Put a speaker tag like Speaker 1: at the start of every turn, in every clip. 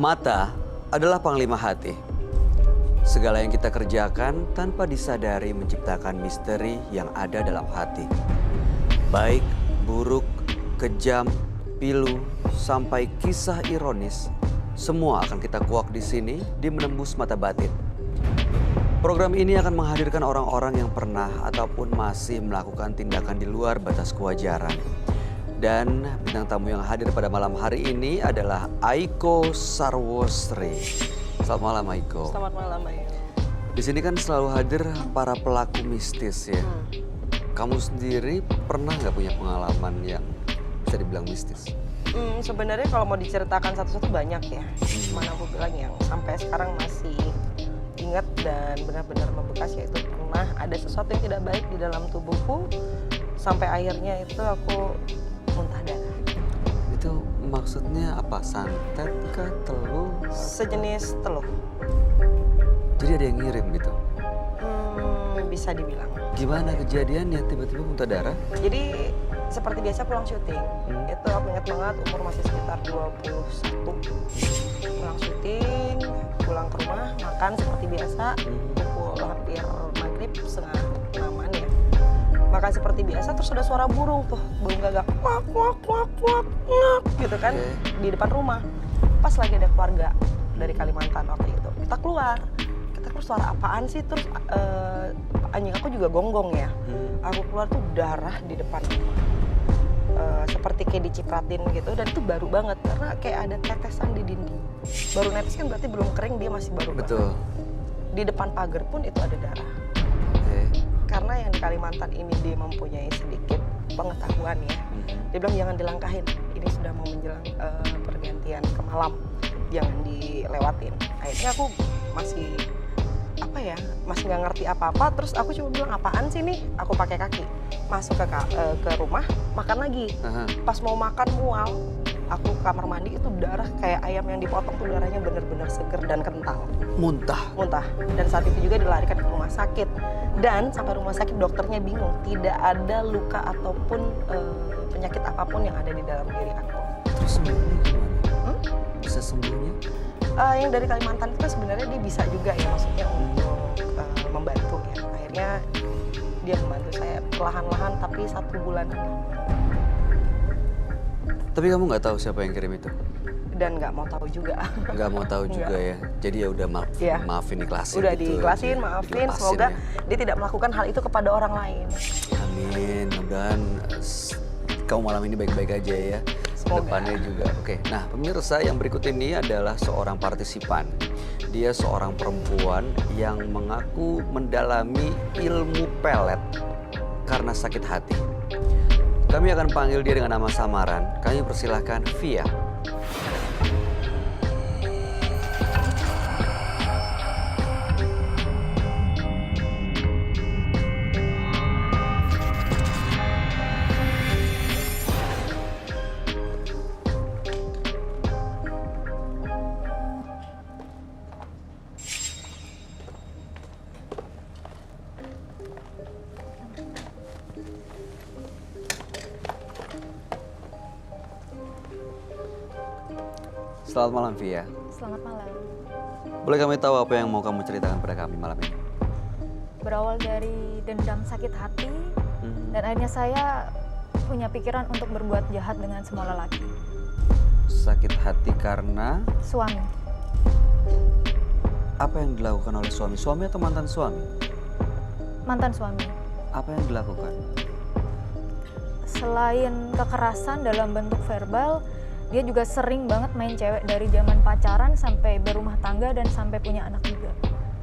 Speaker 1: Mata adalah panglima hati. Segala yang kita kerjakan tanpa disadari menciptakan misteri yang ada dalam hati. Baik, buruk, kejam, pilu, sampai kisah ironis, semua akan kita kuak di sini di Menembus Mata Batin. Program ini akan menghadirkan orang-orang yang pernah ataupun masih melakukan tindakan di luar batas kewajaran. Dan bintang tamu yang hadir pada malam hari ini adalah Aiko Sarwosri. Selamat malam, Aiko.
Speaker 2: Selamat malam, Ayu.
Speaker 1: Di sini kan selalu hadir para pelaku mistis ya. Kamu sendiri pernah nggak punya pengalaman yang bisa dibilang mistis?
Speaker 2: Sebenarnya kalau mau diceritakan satu-satu banyak ya. Mana aku bilang yang sampai sekarang masih ingat dan benar-benar membekas, yaitu pernah ada sesuatu yang tidak baik di dalam tubuhku sampai akhirnya itu aku muntah darah.
Speaker 1: Itu maksudnya apa? Santet kah? Telur?
Speaker 2: Sejenis telur.
Speaker 1: Jadi ada yang ngirim gitu?
Speaker 2: Bisa dibilang.
Speaker 1: Gimana kejadiannya tiba-tiba muntah darah?
Speaker 2: Jadi seperti biasa pulang syuting. Itu aku ingat banget, umur masih sekitar 21. Pulang syuting, pulang ke rumah, makan seperti biasa. Pukul hampir maghrib, setengah 6-an ya. Makan seperti biasa, terus ada suara burung tuh, burung gagak, kuak, kuak, kuak, kuak, kuak, gitu kan, di depan rumah. Pas lagi ada keluarga dari Kalimantan waktu itu, kita keluar suara apaan sih, terus anjing aku juga gonggong ya. Aku keluar tuh darah di depan rumah, seperti kayak dicipratin gitu, dan itu baru banget karena kayak ada tetesan di dinding. Baru netes kan berarti belum kering, dia masih baru.
Speaker 1: Betul.
Speaker 2: Banget. Di depan pagar pun itu ada darah. Karena yang di Kalimantan ini dia mempunyai sedikit pengetahuan ya. Dia bilang jangan dilangkahin, ini sudah mau menjelang pergantian ke malam, jangan dilewatin. Akhirnya aku masih masih nggak ngerti apa-apa, terus aku cuma bilang apaan sih nih, aku pakai kaki masuk ke rumah, makan lagi. Pas mau makan mual, aku ke kamar mandi, itu darah kayak ayam yang dipotong tuh, darahnya bener-bener seger dan kental.
Speaker 1: Muntah? Muntah.
Speaker 2: Dan saat itu juga dilarikan ke rumah sakit, dan sampai rumah sakit dokternya bingung, tidak ada luka ataupun penyakit apapun yang ada di dalam diri aku.
Speaker 1: Terus sembuhnya gimana? Bisa sembuhnya?
Speaker 2: Yang dari Kalimantan itu sebenarnya dia bisa juga ya, maksudnya untuk membantu ya. Akhirnya dia membantu saya perlahan-lahan, tapi 1 bulan.
Speaker 1: Tapi kamu nggak tahu siapa yang kirim itu?
Speaker 2: Dan nggak mau tahu juga. Nggak
Speaker 1: mau tahu juga ya. Jadi ya udah maafin, ikhlasin.
Speaker 2: Udah
Speaker 1: gitu,
Speaker 2: diikhlasin, maafin. Semoga dia tidak melakukan hal itu kepada orang lain.
Speaker 1: Amin. Mudah-mudahan kamu malam ini baik-baik aja ya. Depannya juga. Oke, nah pemirsa, yang berikut ini adalah seorang partisipan. Dia seorang perempuan yang mengaku mendalami ilmu pelet karena sakit hati. Kami akan panggil dia dengan nama samaran. Kami persilahkan Via. Selamat malam, Via.
Speaker 3: Selamat malam.
Speaker 1: Boleh kami tahu apa yang mau kamu ceritakan pada kami malam ini?
Speaker 3: Berawal dari dendam sakit hati, dan akhirnya saya punya pikiran untuk berbuat jahat dengan semua lelaki.
Speaker 1: Sakit hati karena?
Speaker 3: Suami.
Speaker 1: Apa yang dilakukan oleh suami? Suami atau mantan suami?
Speaker 3: Mantan suami.
Speaker 1: Apa yang dilakukan?
Speaker 3: Selain kekerasan dalam bentuk verbal, dia juga sering banget main cewek dari zaman pacaran sampai berumah tangga dan sampai punya anak juga.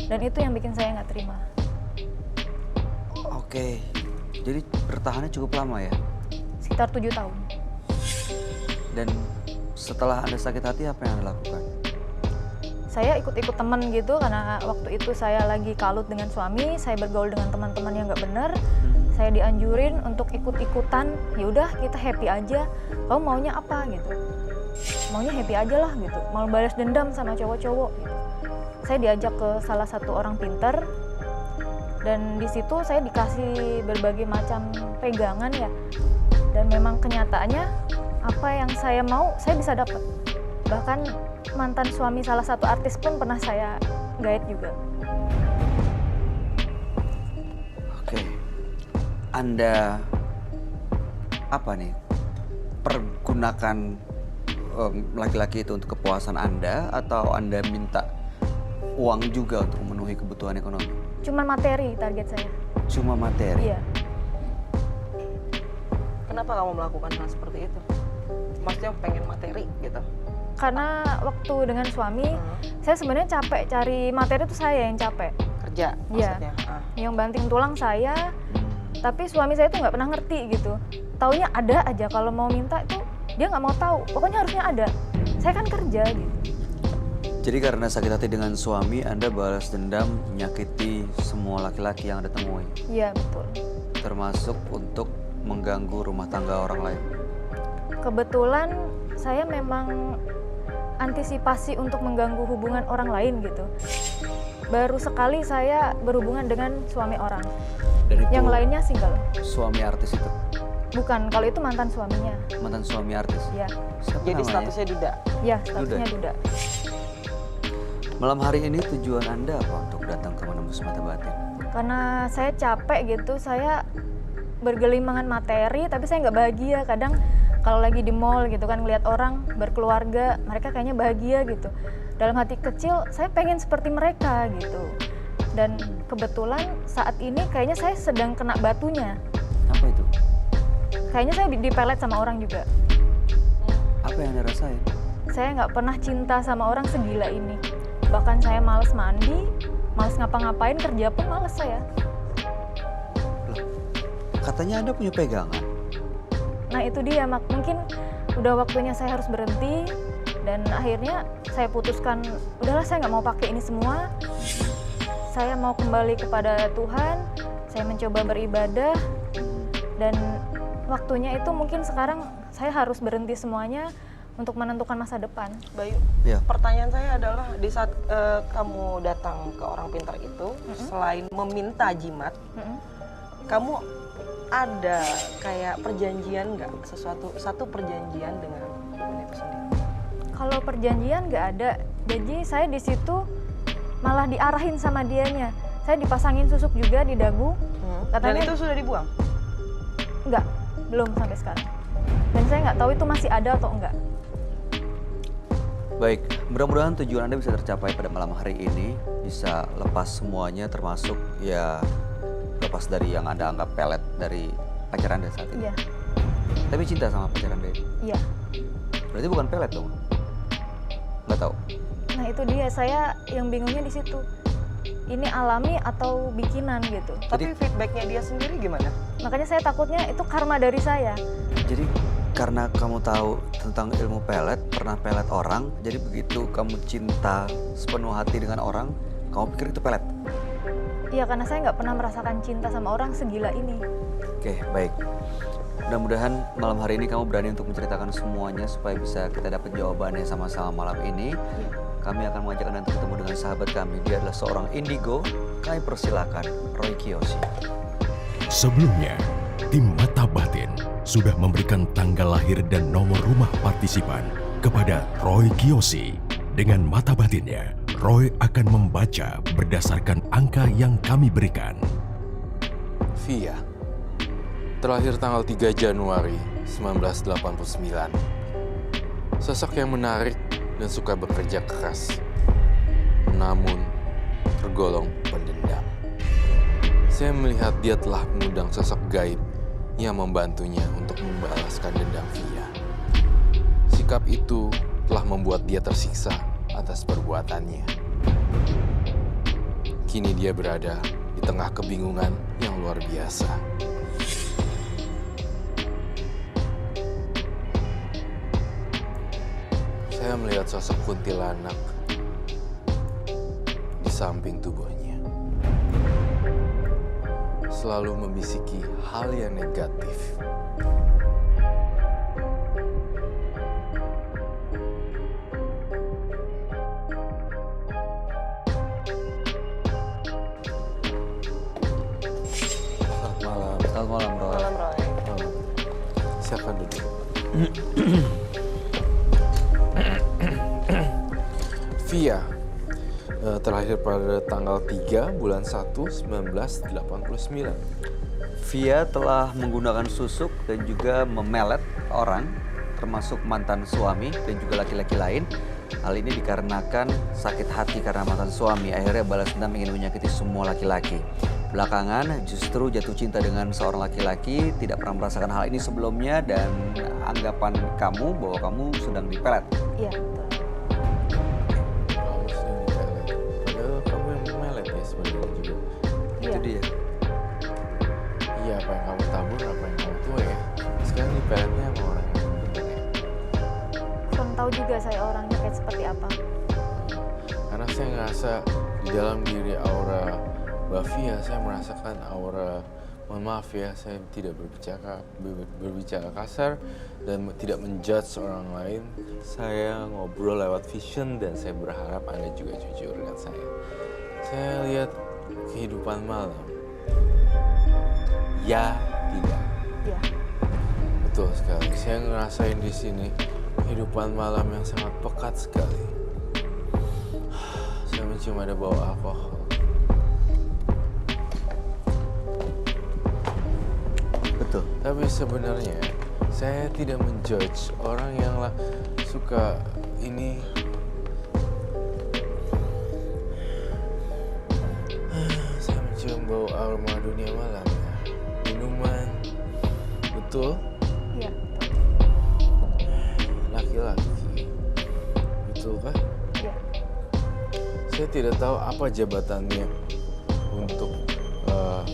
Speaker 3: Dan itu yang bikin saya nggak terima.
Speaker 1: Oke, jadi bertahannya cukup lama ya?
Speaker 3: Sekitar 7 tahun.
Speaker 1: Dan setelah Anda sakit hati, apa yang Anda lakukan?
Speaker 3: Saya ikut-ikut teman gitu, karena waktu itu saya lagi kalut dengan suami, saya bergaul dengan teman-teman yang nggak benar. Saya dianjurin untuk ikut-ikutan, ya udah kita happy aja. Kamu maunya apa gitu? Maunya happy aja lah gitu. Mau balas dendam sama cowok-cowok gitu. Saya diajak ke salah satu orang pinter, dan di situ saya dikasih berbagai macam pegangan ya. Dan memang kenyataannya apa yang saya mau saya bisa dapat. Bahkan mantan suami salah satu artis pun pernah saya guide juga.
Speaker 1: Oke. Anda apa nih? Pergunakan laki-laki itu untuk kepuasan Anda atau Anda minta uang juga untuk memenuhi kebutuhan ekonomi?
Speaker 3: Cuman materi target saya.
Speaker 1: Cuma materi?
Speaker 3: Iya.
Speaker 2: Kenapa kamu melakukan hal seperti itu? Maksudnya pengen materi gitu?
Speaker 3: Karena waktu dengan suami, saya sebenarnya capek cari materi itu saya yang capek.
Speaker 2: Kerja
Speaker 3: Iya.
Speaker 2: maksudnya?
Speaker 3: Yang banting tulang saya, tapi suami saya tuh nggak pernah ngerti gitu. Taunya ada aja, kalau mau minta itu dia nggak mau tahu. Pokoknya harusnya ada. Saya kan kerja gitu.
Speaker 1: Jadi karena sakit hati dengan suami, Anda balas dendam menyakiti semua laki-laki yang Anda temui,
Speaker 3: Iya betul.
Speaker 1: termasuk untuk mengganggu rumah tangga orang lain.
Speaker 3: Kebetulan saya memang antisipasi untuk mengganggu hubungan orang lain gitu. Baru sekali saya berhubungan dengan suami orang.
Speaker 1: Dan itu
Speaker 3: Yang lainnya single.
Speaker 1: suami artis itu,
Speaker 3: Bukan, kalau itu mantan suaminya.
Speaker 1: mantan suami artis.
Speaker 3: Ya,
Speaker 1: Siapa
Speaker 2: Jadi
Speaker 1: namanya?
Speaker 2: statusnya duda.
Speaker 3: ya statusnya duda.
Speaker 1: Malam hari ini tujuan Anda apa untuk datang ke Menembus Mata Batin?
Speaker 3: Karena saya capek gitu, saya bergelimangan materi tapi saya nggak bahagia. Kadang kalau lagi di mall gitu kan ngelihat orang berkeluarga, mereka kayaknya bahagia gitu. Dalam hati kecil saya pengen seperti mereka gitu. Dan kebetulan saat ini kayaknya saya sedang kena batunya.
Speaker 1: Apa itu?
Speaker 3: Kayaknya saya dipelet sama orang juga.
Speaker 1: Apa yang Anda rasain?
Speaker 3: Saya nggak pernah cinta sama orang segila ini. Bahkan saya males mandi, males ngapa-ngapain, kerja pun males saya.
Speaker 1: Katanya Anda punya pegangan.
Speaker 3: Nah itu dia, mungkin udah waktunya saya harus berhenti. Dan akhirnya saya putuskan, udahlah saya nggak mau pakai ini semua. Saya mau kembali kepada Tuhan, saya mencoba beribadah. Dan waktunya itu mungkin sekarang saya harus berhenti semuanya untuk menentukan masa depan.
Speaker 2: Bayu,
Speaker 1: Ya.
Speaker 2: pertanyaan saya adalah di saat kamu datang ke orang pintar itu, selain meminta jimat, kamu ada kayak perjanjian nggak? Satu perjanjian dengan dukun itu sendiri?
Speaker 3: Kalau perjanjian nggak ada, jadi saya di situ malah diarahin sama dianya. Saya dipasangin susuk juga di dagu.
Speaker 2: Dan
Speaker 3: Katanya
Speaker 2: itu sudah dibuang?
Speaker 3: nggak, belum sampai sekarang. Dan saya nggak tahu itu masih ada atau enggak.
Speaker 1: Baik, mudah-mudahan tujuan Anda bisa tercapai pada malam hari ini. Bisa lepas semuanya termasuk ya lepas dari yang Anda anggap pelet dari pacar Anda saat ini.
Speaker 3: Iya,
Speaker 1: Tapi cinta sama pacar Anda itu.
Speaker 3: iya.
Speaker 1: Berarti bukan pelet dong? Nggak tahu.
Speaker 3: Nah itu dia, saya yang bingungnya di situ. Ini alami atau bikinan gitu.
Speaker 2: Tapi feedbacknya dia sendiri gimana?
Speaker 3: Makanya saya takutnya itu karma dari saya.
Speaker 1: Jadi karena kamu tahu tentang ilmu pelet, pernah pelet orang, jadi begitu kamu cinta sepenuh hati dengan orang, kamu pikir itu pelet.
Speaker 3: Iya, karena saya nggak pernah merasakan cinta sama orang segila ini.
Speaker 1: Oke, baik. Mudah-mudahan malam hari ini kamu berani untuk menceritakan semuanya supaya bisa kita dapat jawabannya sama-sama malam ini. Kami akan mengajak Anda untuk ketemu dengan sahabat kami. Dia adalah seorang indigo. Kami persilakan Roy Kiyoshi.
Speaker 4: Sebelumnya, tim Mata Batin sudah memberikan tanggal lahir dan nomor rumah partisipan kepada Roy Kiyoshi. Dengan mata batinnya, Roy akan membaca berdasarkan angka yang kami berikan.
Speaker 5: Via, terlahir tanggal 3 Januari 1989. Sosok yang menarik dan suka bekerja keras, namun tergolong pendendam. Saya melihat dia telah mengundang sosok gaib yang membantunya untuk membalaskan dendam Via. Sikap itu telah membuat dia tersiksa atas perbuatannya. Kini dia berada di tengah kebingungan yang luar biasa. Saya melihat sosok kuntilanak di samping tubuhnya. Selalu membisiki hal yang negatif. Selamat malam.
Speaker 1: Selamat malam, Roy.
Speaker 2: Malam Roy.
Speaker 5: Silakan duduk. Via terlahir pada tanggal 3 bulan 1 1989.
Speaker 1: Via telah menggunakan susuk dan juga memelet orang, termasuk mantan suami dan juga laki-laki lain. Hal ini dikarenakan sakit hati karena mantan suami akhirnya balas dendam ingin menyakiti semua laki-laki. Belakangan justru jatuh cinta dengan seorang laki-laki, tidak pernah merasakan hal ini sebelumnya dan anggapan kamu bahwa kamu sedang dipelet.
Speaker 3: Iya, betul.
Speaker 5: Kamu sedang dipelet. Padahal kamu yang memelet ya sebenarnya juga.
Speaker 3: Iya.
Speaker 1: Itu dia.
Speaker 5: Iya, apa yang kamu tabur, apa yang kamu tuai ya. Sekarang dipeletnya sama orang yang benar ya.
Speaker 3: Belum tahu juga saya orangnya kayak seperti apa.
Speaker 5: Karena saya ngerasa di dalam diri aura Mbak Via, saya merasakan aura, mohon maaf ya, saya tidak berbicara kasar dan tidak menjudge orang lain. Saya ngobrol lewat vision dan saya berharap Anda juga jujur dengan saya. Saya lihat kehidupan malam. Ya, tidak.
Speaker 3: Iya.
Speaker 5: Betul sekali. Saya ngerasain di sini kehidupan malam yang sangat pekat sekali. Saya mencium ada bau alkohol.
Speaker 1: Betul.
Speaker 5: Tapi sebenarnya saya tidak menjudge orang yang suka ini. Saya mencium bau aroma dunia malam ya. Minuman. Betul?
Speaker 3: Iya, betul.
Speaker 5: Laki-laki. Betul kah?
Speaker 3: Iya.
Speaker 5: Saya tidak tahu apa jabatannya untuk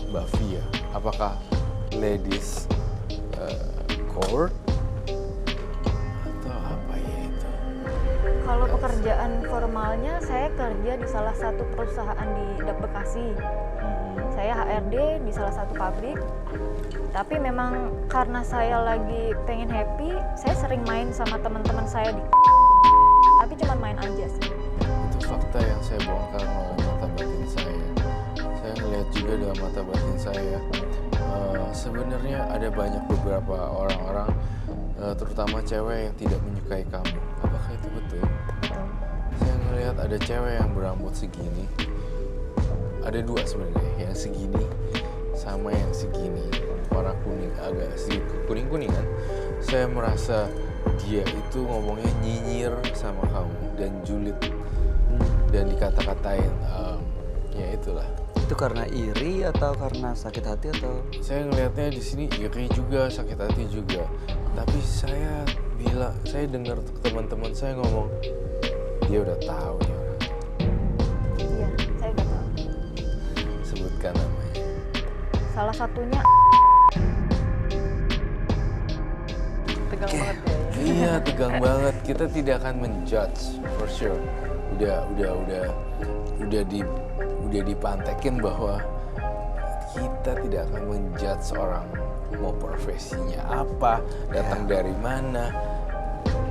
Speaker 5: Mbak Via. Apakah ladies court atau apa ya itu?
Speaker 3: Kalau pekerjaan formalnya, saya kerja di salah satu perusahaan di Bekasi. Saya HRD di salah satu pabrik. Tapi memang karena saya lagi pengen happy, saya sering main sama teman-teman saya di tapi cuma main aja sih.
Speaker 5: Itu fakta yang saya bongkar melalui mata batin saya. Saya ngelihat juga dalam mata batin saya. Sebenarnya ada banyak beberapa orang-orang, terutama cewek yang tidak menyukai kamu. Apakah itu betul? Saya ngelihat ada cewek yang berambut segini. Ada dua sebenarnya, yang segini sama yang segini, warna kuning, agak sedikit kuning-kuningan. Saya merasa dia itu ngomongnya nyinyir sama kamu dan julid dan dikata-katain, ya itulah.
Speaker 1: Itu karena iri atau karena sakit hati atau?
Speaker 5: Saya ngelihatnya di sini iri juga, sakit hati juga. Tapi saya dengar teman-teman saya ngomong, dia udah tahu nih orang.
Speaker 3: Iya, saya udah tahu.
Speaker 5: Sebutkan namanya.
Speaker 3: Salah satunya
Speaker 2: Tegang banget ya.
Speaker 5: Iya, tegang banget. Kita tidak akan menjudge for sure. Udah dipantekin bahwa kita tidak akan menjudge orang mau profesinya apa, datang dari mana,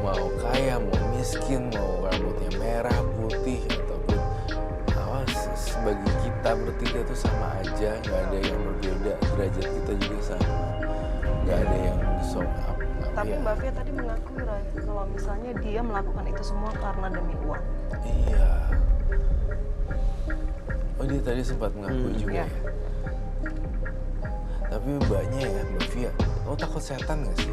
Speaker 5: mau kaya, mau miskin, mau rambutnya merah, putih ataupun bagi kita bertiga itu sama aja, nggak ada yang berbeda, derajat kita juga sama, nggak ada yang soal up.
Speaker 2: Tapi
Speaker 5: Ya.
Speaker 2: Mbak Via tadi mengakui Roy, kalau misalnya dia melakukan itu semua karena demi uang.
Speaker 5: Iya. Oh, dia tadi sempat mengakui juga
Speaker 2: Iya.
Speaker 5: ya. Tapi mbaknya ya, Mbak Via, kamu takut setan nggak sih?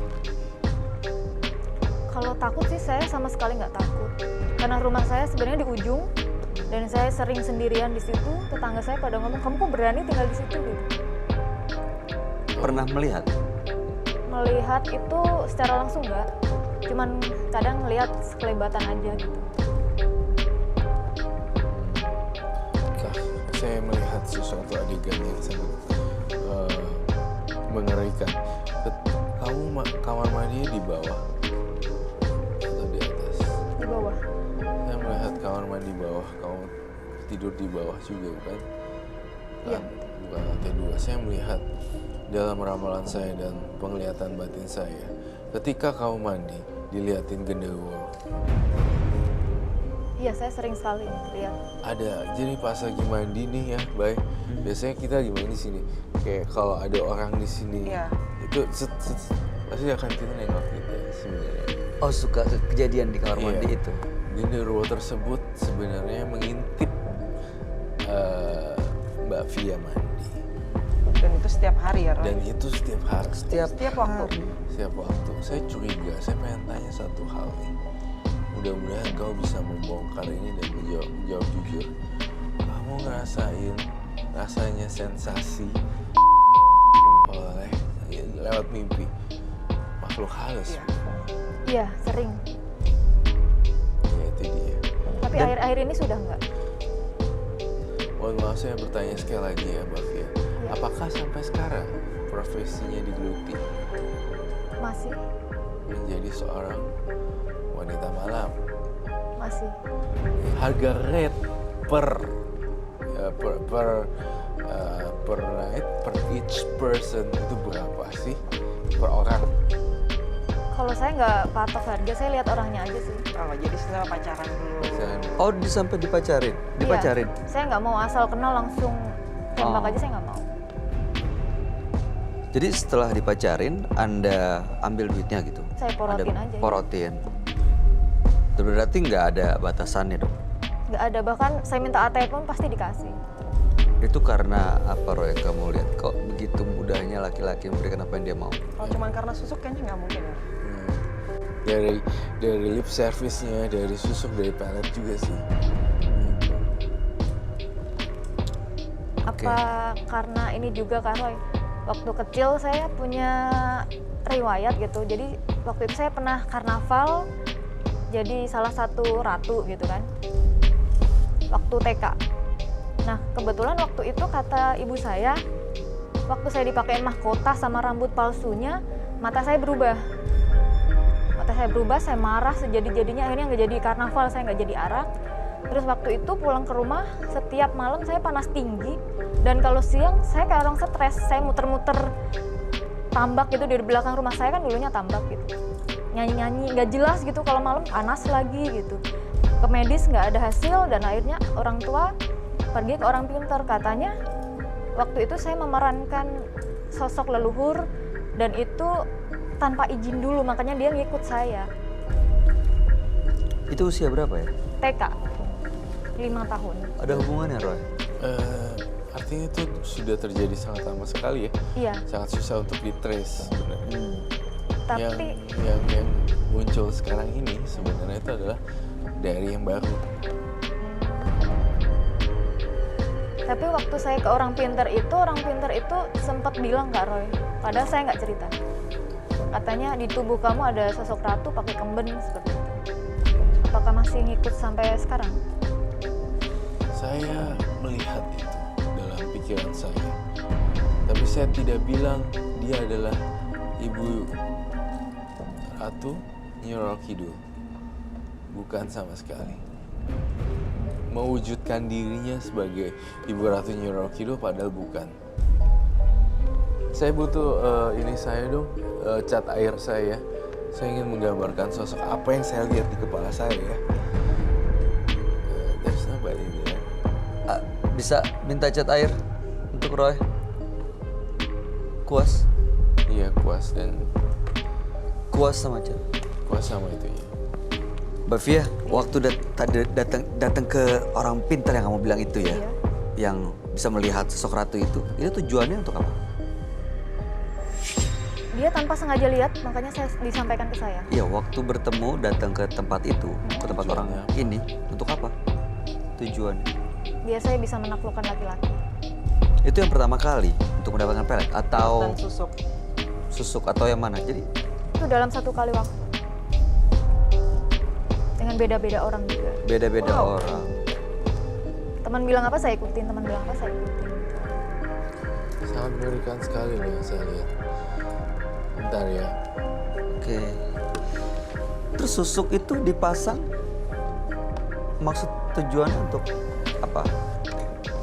Speaker 3: kalau takut sih saya sama sekali nggak takut. Karena rumah saya sebenarnya di ujung dan saya sering sendirian di situ. Tetangga saya pada ngomong, kamu kok berani tinggal di situ gitu.
Speaker 1: Pernah melihat?
Speaker 3: Melihat itu secara langsung nggak, cuman kadang ngelihat sekelebatan aja gitu.
Speaker 5: Nah, saya melihat sesuatu adegan yang sangat mengerikan. Kamu kamar mandinya di bawah atau di atas?
Speaker 3: Di bawah.
Speaker 5: Saya melihat kamar mandi bawah, kamu tidur di bawah juga bukan?
Speaker 3: Iya.
Speaker 5: Bukan lantai 2. Saya melihat dalam ramalan saya dan penglihatan batin saya, ketika kamu mandi, diliatin genderuwo.
Speaker 3: Iya, saya sering sekali lihat.
Speaker 5: Ada, jadi pas lagi mandi nih ya, Bay. Biasanya kita gimana di sini? Kayak kalau ada orang di sini,
Speaker 2: Iya.
Speaker 5: itu pasti akan kita nengok kita sebenarnya.
Speaker 1: Oh, suka kejadian di kamar mandi
Speaker 5: Iya.
Speaker 1: itu?
Speaker 5: genderuwo tersebut sebenarnya mengintip Mbak Via mandi.
Speaker 2: Dan itu setiap hari ya, Roy?
Speaker 5: Dan itu setiap hari.
Speaker 2: Setiap waktu.
Speaker 5: Setiap waktu. Saya curiga, saya pengen tanya satu hal nih. Mudah-mudahan kau bisa membongkar ini dan menjawab jujur. Kamu ngerasain rasanya sensasi oleh lewat mimpi makhluk halus?
Speaker 2: Iya.
Speaker 3: Iya, sering.
Speaker 5: Ya itu dia.
Speaker 3: Tapi akhir-akhir ini sudah enggak.
Speaker 5: Mohon maaf saya bertanya sekali lagi ya Mbak Via. Apakah sampai sekarang profesinya digeluti
Speaker 3: Masih,
Speaker 5: menjadi seorang wanita malam?
Speaker 3: masih.
Speaker 5: Harga rate per night, per each person itu berapa sih per orang?
Speaker 3: Kalau saya nggak patok harga, saya lihat orangnya aja sih.
Speaker 2: Oh, jadi setelah pacaran dulu.
Speaker 1: Oh, sampai dipacarin? Dipacarin?
Speaker 3: Iya, saya nggak mau asal kenal langsung tembak
Speaker 1: Oh.
Speaker 3: aja, saya nggak mau.
Speaker 1: Jadi setelah dipacarin, Anda ambil duitnya gitu?
Speaker 3: Saya porotin
Speaker 1: Anda
Speaker 3: aja.
Speaker 1: porotin. Berarti nggak ada batasannya dong?
Speaker 3: Nggak ada, bahkan saya minta ATM pun pasti dikasih.
Speaker 1: Itu karena apa, Roy, yang kamu lihat? Kok begitu mudahnya laki-laki memberikan apa yang dia mau?
Speaker 2: Kalau cuma karena susuk kayaknya nggak mungkin ya.
Speaker 5: Dari lip service-nya, dari susuk, dari pelet juga sih.
Speaker 3: Apa karena ini juga Kak Roy? Waktu kecil saya punya riwayat gitu. Jadi waktu itu saya pernah karnaval jadi salah satu ratu gitu kan. Waktu TK. Nah, kebetulan waktu itu kata ibu saya, waktu saya dipakein mahkota sama rambut palsunya, mata saya berubah. Mata saya berubah, saya marah sejadi-jadinya, akhirnya nggak jadi karnaval, saya nggak jadi arak. Terus waktu itu pulang ke rumah, setiap malam saya panas tinggi. Dan kalau siang, saya kayak orang stres, saya muter-muter tambak gitu di belakang rumah saya, kan dulunya tambak gitu. Nyanyi-nyanyi, nggak jelas gitu, kalau malam panas lagi gitu. Ke medis nggak ada hasil, dan akhirnya orang tua pergi ke orang pintar. Katanya waktu itu saya memerankan sosok leluhur, dan itu tanpa izin dulu, makanya dia ngikut saya.
Speaker 1: Itu usia berapa ya?
Speaker 3: TK, 5 tahun.
Speaker 1: Ada hubungannya, Roy?
Speaker 5: Artinya itu sudah terjadi sangat lama sekali ya.
Speaker 3: Iya,
Speaker 5: Sangat susah untuk di-trace sebenarnya.
Speaker 3: tapi
Speaker 5: yang muncul sekarang ini sebenarnya itu adalah dari yang baru.
Speaker 3: Tapi waktu saya ke orang pintar itu sempat bilang Kak Roy, padahal saya nggak cerita. Katanya di tubuh kamu ada sosok ratu pakai kemben seperti itu. Apakah masih ngikut sampai sekarang?
Speaker 5: Saya melihat itu dalam pikiran saya. Tapi saya tidak bilang dia adalah ibu Ratu Nyi Roro Kidul. Bukan sama sekali. Mewujudkan dirinya sebagai Ibu Ratu Nyi Roro Kidul padahal bukan. Saya butuh ini saya dong, cat air saya. Saya ingin menggambarkan sosok apa yang saya lihat di kepala saya ya. There's nobody there.
Speaker 1: Bisa minta cat air untuk Roy? Kuas?
Speaker 5: Iya, kuas dan
Speaker 1: Kuas sama cat.
Speaker 5: kuas sama itu ya.
Speaker 1: Mbak Via, waktu datang ke orang pintar yang kamu bilang itu ya,
Speaker 3: Iya.
Speaker 1: yang bisa melihat sosok ratu itu tujuannya untuk apa?
Speaker 3: Dia tanpa sengaja lihat, makanya saya disampaikan ke saya.
Speaker 1: Iya, waktu bertemu datang ke tempat itu, ke tempat orang ini, untuk apa? Tujuannya?
Speaker 3: Biar saya bisa menaklukkan laki-laki.
Speaker 1: Itu yang pertama kali untuk mendapatkan pelet atau
Speaker 2: Dan susuk.
Speaker 1: susuk atau yang mana? Jadi
Speaker 3: Itu dalam satu kali waktu. Dengan beda-beda orang juga.
Speaker 1: beda-beda
Speaker 2: Wow.
Speaker 1: orang.
Speaker 3: Teman bilang apa saya ikutin, teman bilang apa saya ikutin.
Speaker 5: Sangat mengerikan sekali loh yang saya lihat. Bentar ya.
Speaker 1: Oke. Terus susuk itu dipasang, maksud tujuannya untuk apa?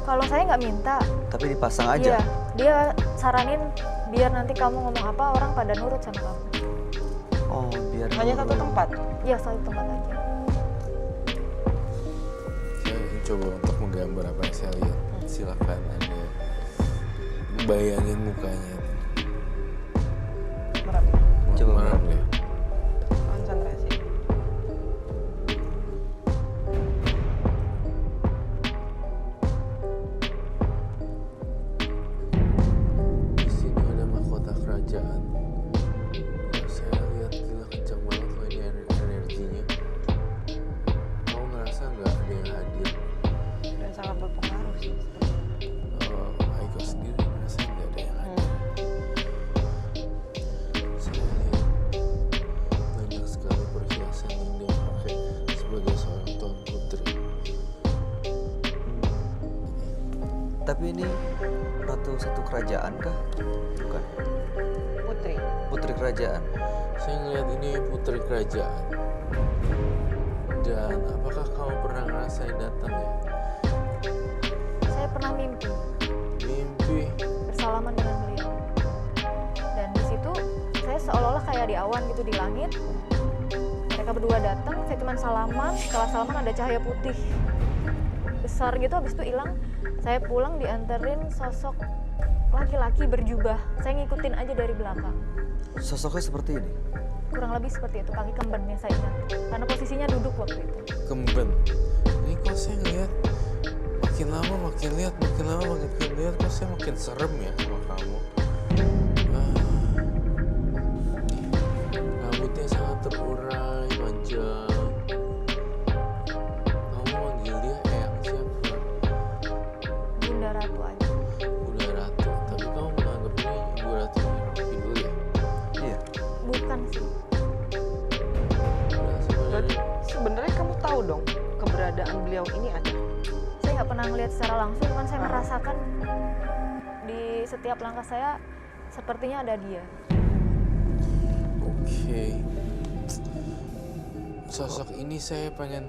Speaker 3: Kalau saya nggak minta,
Speaker 1: Tapi dipasang aja.
Speaker 3: iya, dia saranin biar nanti kamu ngomong apa orang pada nurut sama kamu.
Speaker 1: Oh, biar
Speaker 2: Hanya satu tempat.
Speaker 3: Iya, satu tempat aja.
Speaker 5: Saya coba untuk menggambar apa yang saya lihat. Silakan Anda bayangin mukanya.
Speaker 2: Merem.
Speaker 1: Coba
Speaker 5: Merem deh.
Speaker 2: Konsentrasi.
Speaker 1: kerajaan.
Speaker 5: Saya ngelihat ini putri kerajaan. Dan apakah kamu pernah ngerasain datang ya?
Speaker 3: Saya pernah mimpi
Speaker 5: Mimpi.
Speaker 3: bersalaman dengan beliau. Dan di situ saya seolah-olah kayak di awan gitu di langit. Mereka berdua datang, saya cuma salaman. Setelah salaman ada cahaya putih besar gitu, habis itu hilang. Saya pulang dianterin sosok laki-laki berjubah. Saya ngikutin aja dari belakang.
Speaker 1: Sosoknya seperti ini.
Speaker 3: Kurang lebih seperti itu, kaki kemben yang saya ingat. Karena posisinya duduk waktu itu.
Speaker 5: Kemben. Ini kok saya ngeliat makin lama makin lihat, makin lama makin lihat, kok saya makin serem ya sama kamu. Rambutnya sangat terurai, panjang. Kamu manggil dia Eyang siapa?
Speaker 3: Bunda Ratu aja.
Speaker 5: Bunda Ratu. Tapi kamu menganggap ini Ibu Ratu Kidul ya?
Speaker 1: Iya.
Speaker 3: Bukan sih.
Speaker 5: Nah,
Speaker 2: Berarti
Speaker 5: sebenarnya
Speaker 2: sebenarnya kamu tahu dong keberadaan beliau ini ada.
Speaker 3: Saya nggak pernah ngeliat secara langsung, kan saya merasakan di setiap langkah saya sepertinya ada dia.
Speaker 5: Oke. Sosok ini saya pengen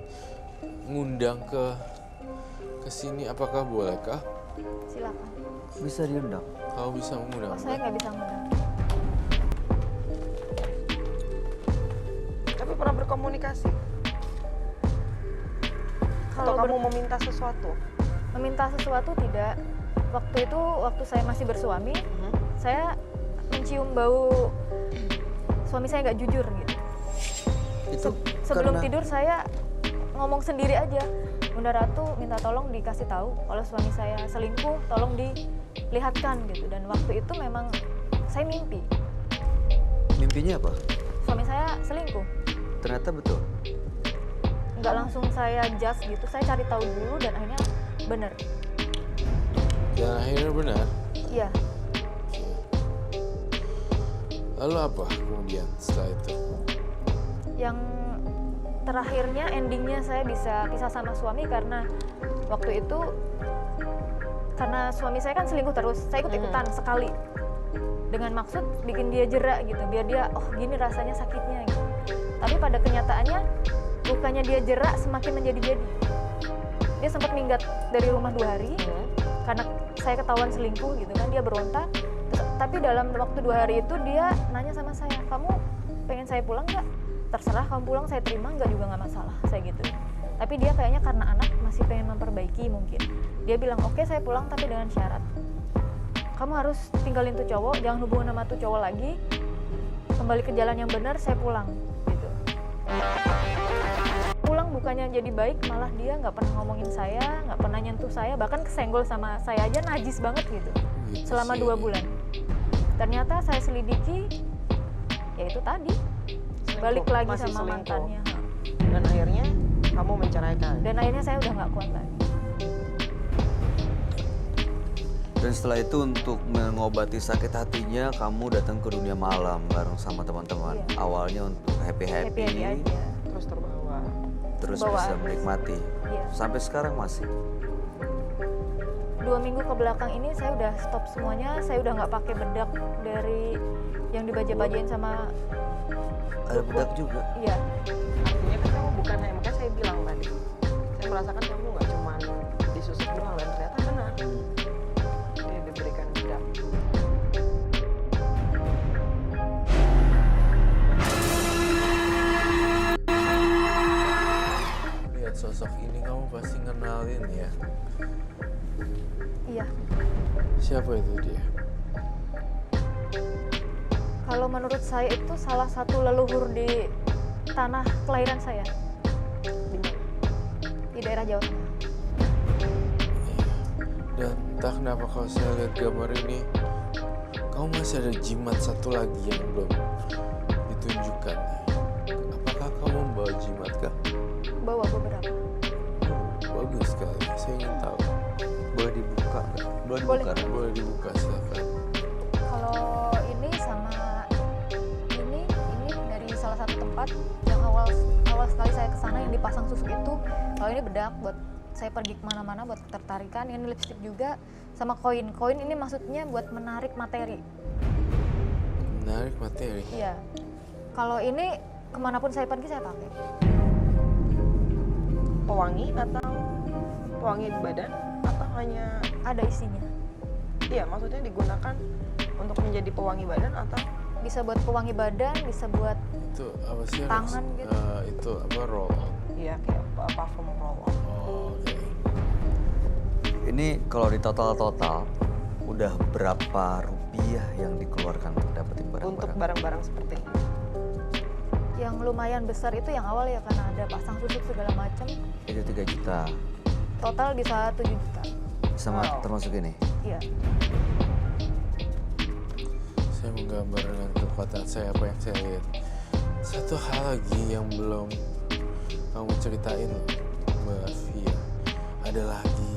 Speaker 5: ngundang ke sini, apakah bolehkah?
Speaker 3: Silakan.
Speaker 1: Bisa diundang.
Speaker 5: Kau bisa mengundang?
Speaker 3: Oh, saya nggak bisa ngundang.
Speaker 2: Tapi pernah berkomunikasi? Atau kamu meminta sesuatu?
Speaker 3: Meminta sesuatu tidak. Waktu itu, waktu saya masih bersuami, saya mencium bau suami saya nggak jujur gitu.
Speaker 1: Itu
Speaker 3: Sebelum
Speaker 1: karena-
Speaker 3: tidur saya ngomong sendiri aja. Bunda Ratu minta tolong dikasih tahu kalau suami saya selingkuh, tolong dilihatkan gitu. Dan waktu itu memang saya mimpi
Speaker 1: Mimpinya apa?
Speaker 3: suami saya selingkuh.
Speaker 1: Ternyata betul.
Speaker 3: Nggak langsung saya judge gitu, saya cari tahu dulu dan akhirnya benar.
Speaker 5: Dan akhirnya benar.
Speaker 3: Iya,
Speaker 5: Oke. Lalu apa kemudian setelah itu?
Speaker 3: yang terakhirnya endingnya saya bisa pisah sama suami karena waktu itu karena suami saya kan selingkuh terus, saya ikut-ikutan sekali dengan maksud bikin dia jerak gitu, biar dia oh gini rasanya sakitnya gitu. Tapi pada kenyataannya bukannya dia jerak, semakin menjadi-jadi. Dia sempat minggat dari rumah 2 hari karena saya ketahuan selingkuh gitu kan, dia berontak. Tapi dalam waktu 2 hari itu dia nanya sama saya, kamu pengen saya pulang nggak? Terserah kamu pulang, saya terima, nggak juga nggak masalah, saya gitu. Tapi dia kayaknya karena anak masih pengen memperbaiki mungkin. Dia bilang oke saya pulang tapi dengan syarat kamu harus tinggalin tuh cowok, jangan hubungan sama tuh cowok lagi, kembali ke jalan yang benar, saya pulang gitu. Pulang bukannya jadi baik, malah dia nggak pernah ngomongin saya, nggak pernah nyentuh saya, bahkan kesenggol sama saya aja najis banget gitu
Speaker 5: Gitu
Speaker 3: selama
Speaker 5: sih.
Speaker 3: 2 bulan. Ternyata saya selidiki, ya itu tadi balik lagi
Speaker 2: Masih
Speaker 3: sama
Speaker 2: selingkuh.
Speaker 3: mantannya.
Speaker 2: Dan akhirnya kamu menceraikan.
Speaker 3: Dan akhirnya saya udah nggak kuat lagi.
Speaker 1: Dan setelah itu untuk mengobati sakit hatinya, kamu datang ke dunia malam bareng sama teman-teman.
Speaker 3: Iya.
Speaker 1: Awalnya untuk happy-happy,
Speaker 3: Happy aja.
Speaker 2: Terus terbawa.
Speaker 1: terus
Speaker 3: Bawa
Speaker 1: bisa
Speaker 3: arus.
Speaker 1: menikmati.
Speaker 3: Iya.
Speaker 1: Sampai sekarang masih.
Speaker 3: 2 minggu ke belakang ini saya udah stop semuanya, saya udah nggak pakai bedak dari yang dibaja-bajain sama
Speaker 1: Ada bedak juga.
Speaker 3: iya.
Speaker 2: Artinya kan kamu bukan hanya, makanya saya bilang tadi. Saya merasakan kamu nggak cuma disusuk doang dan ternyata benar. Dia diberikan bedak.
Speaker 5: Lihat sosok ini kamu pasti kenalin ya.
Speaker 3: Iya.
Speaker 5: Siapa itu dia?
Speaker 3: Kalau menurut saya itu salah satu leluhur di tanah kelahiran saya di daerah Jawa Tengah.
Speaker 5: Dan entah kenapa kalau saya lihat gambar ini, kamu masih ada jimat satu lagi yang belum ditunjukkan. Apakah kamu membawa jimat kah?
Speaker 3: Bawa beberapa.
Speaker 5: Bagus sekali, saya ingin tahu.
Speaker 1: Boleh dibuka nggak? Boleh
Speaker 3: Boleh.
Speaker 1: dibuka.
Speaker 5: Boleh dibuka silakan.
Speaker 3: Kalau ini sama ini dari salah satu tempat yang awal sekali saya kesana yang dipasang susuk itu. Kalau ini bedak buat saya pergi kemana-mana buat ketertarikan. Ini lipstick juga sama koin. Koin ini maksudnya buat menarik materi.
Speaker 5: Menarik materi.
Speaker 3: Iya. Kalau ini kemanapun saya pergi saya pakai.
Speaker 2: Pewangi atau pewangi badan atau hanya
Speaker 3: Ada isinya.
Speaker 2: iya maksudnya digunakan untuk menjadi pewangi badan atau
Speaker 3: Bisa buat pewangi badan, bisa buat
Speaker 5: Itu apa sih?
Speaker 3: Tangan gitu.
Speaker 5: Itu apa, roll on?
Speaker 2: iya kayak parfum roll on.
Speaker 5: Oh, oke.
Speaker 1: Ini kalau di total-total udah berapa rupiah yang dikeluarkan untuk dapetin
Speaker 2: Untuk
Speaker 1: barang-barang?
Speaker 2: barang-barang seperti ini.
Speaker 3: yang lumayan besar itu yang awal ya karena ada pasang susuk segala macam.
Speaker 1: Itu 3 juta.
Speaker 3: Total bisa 7 juta.
Speaker 1: Sama
Speaker 2: Wow.
Speaker 1: termasuk ini.
Speaker 3: Iya.
Speaker 5: Saya menggambar dengan kekuatan saya apa yang saya lihat. Satu hal lagi yang belum kamu ceritain loh, Mbak Fia. Ada lagi,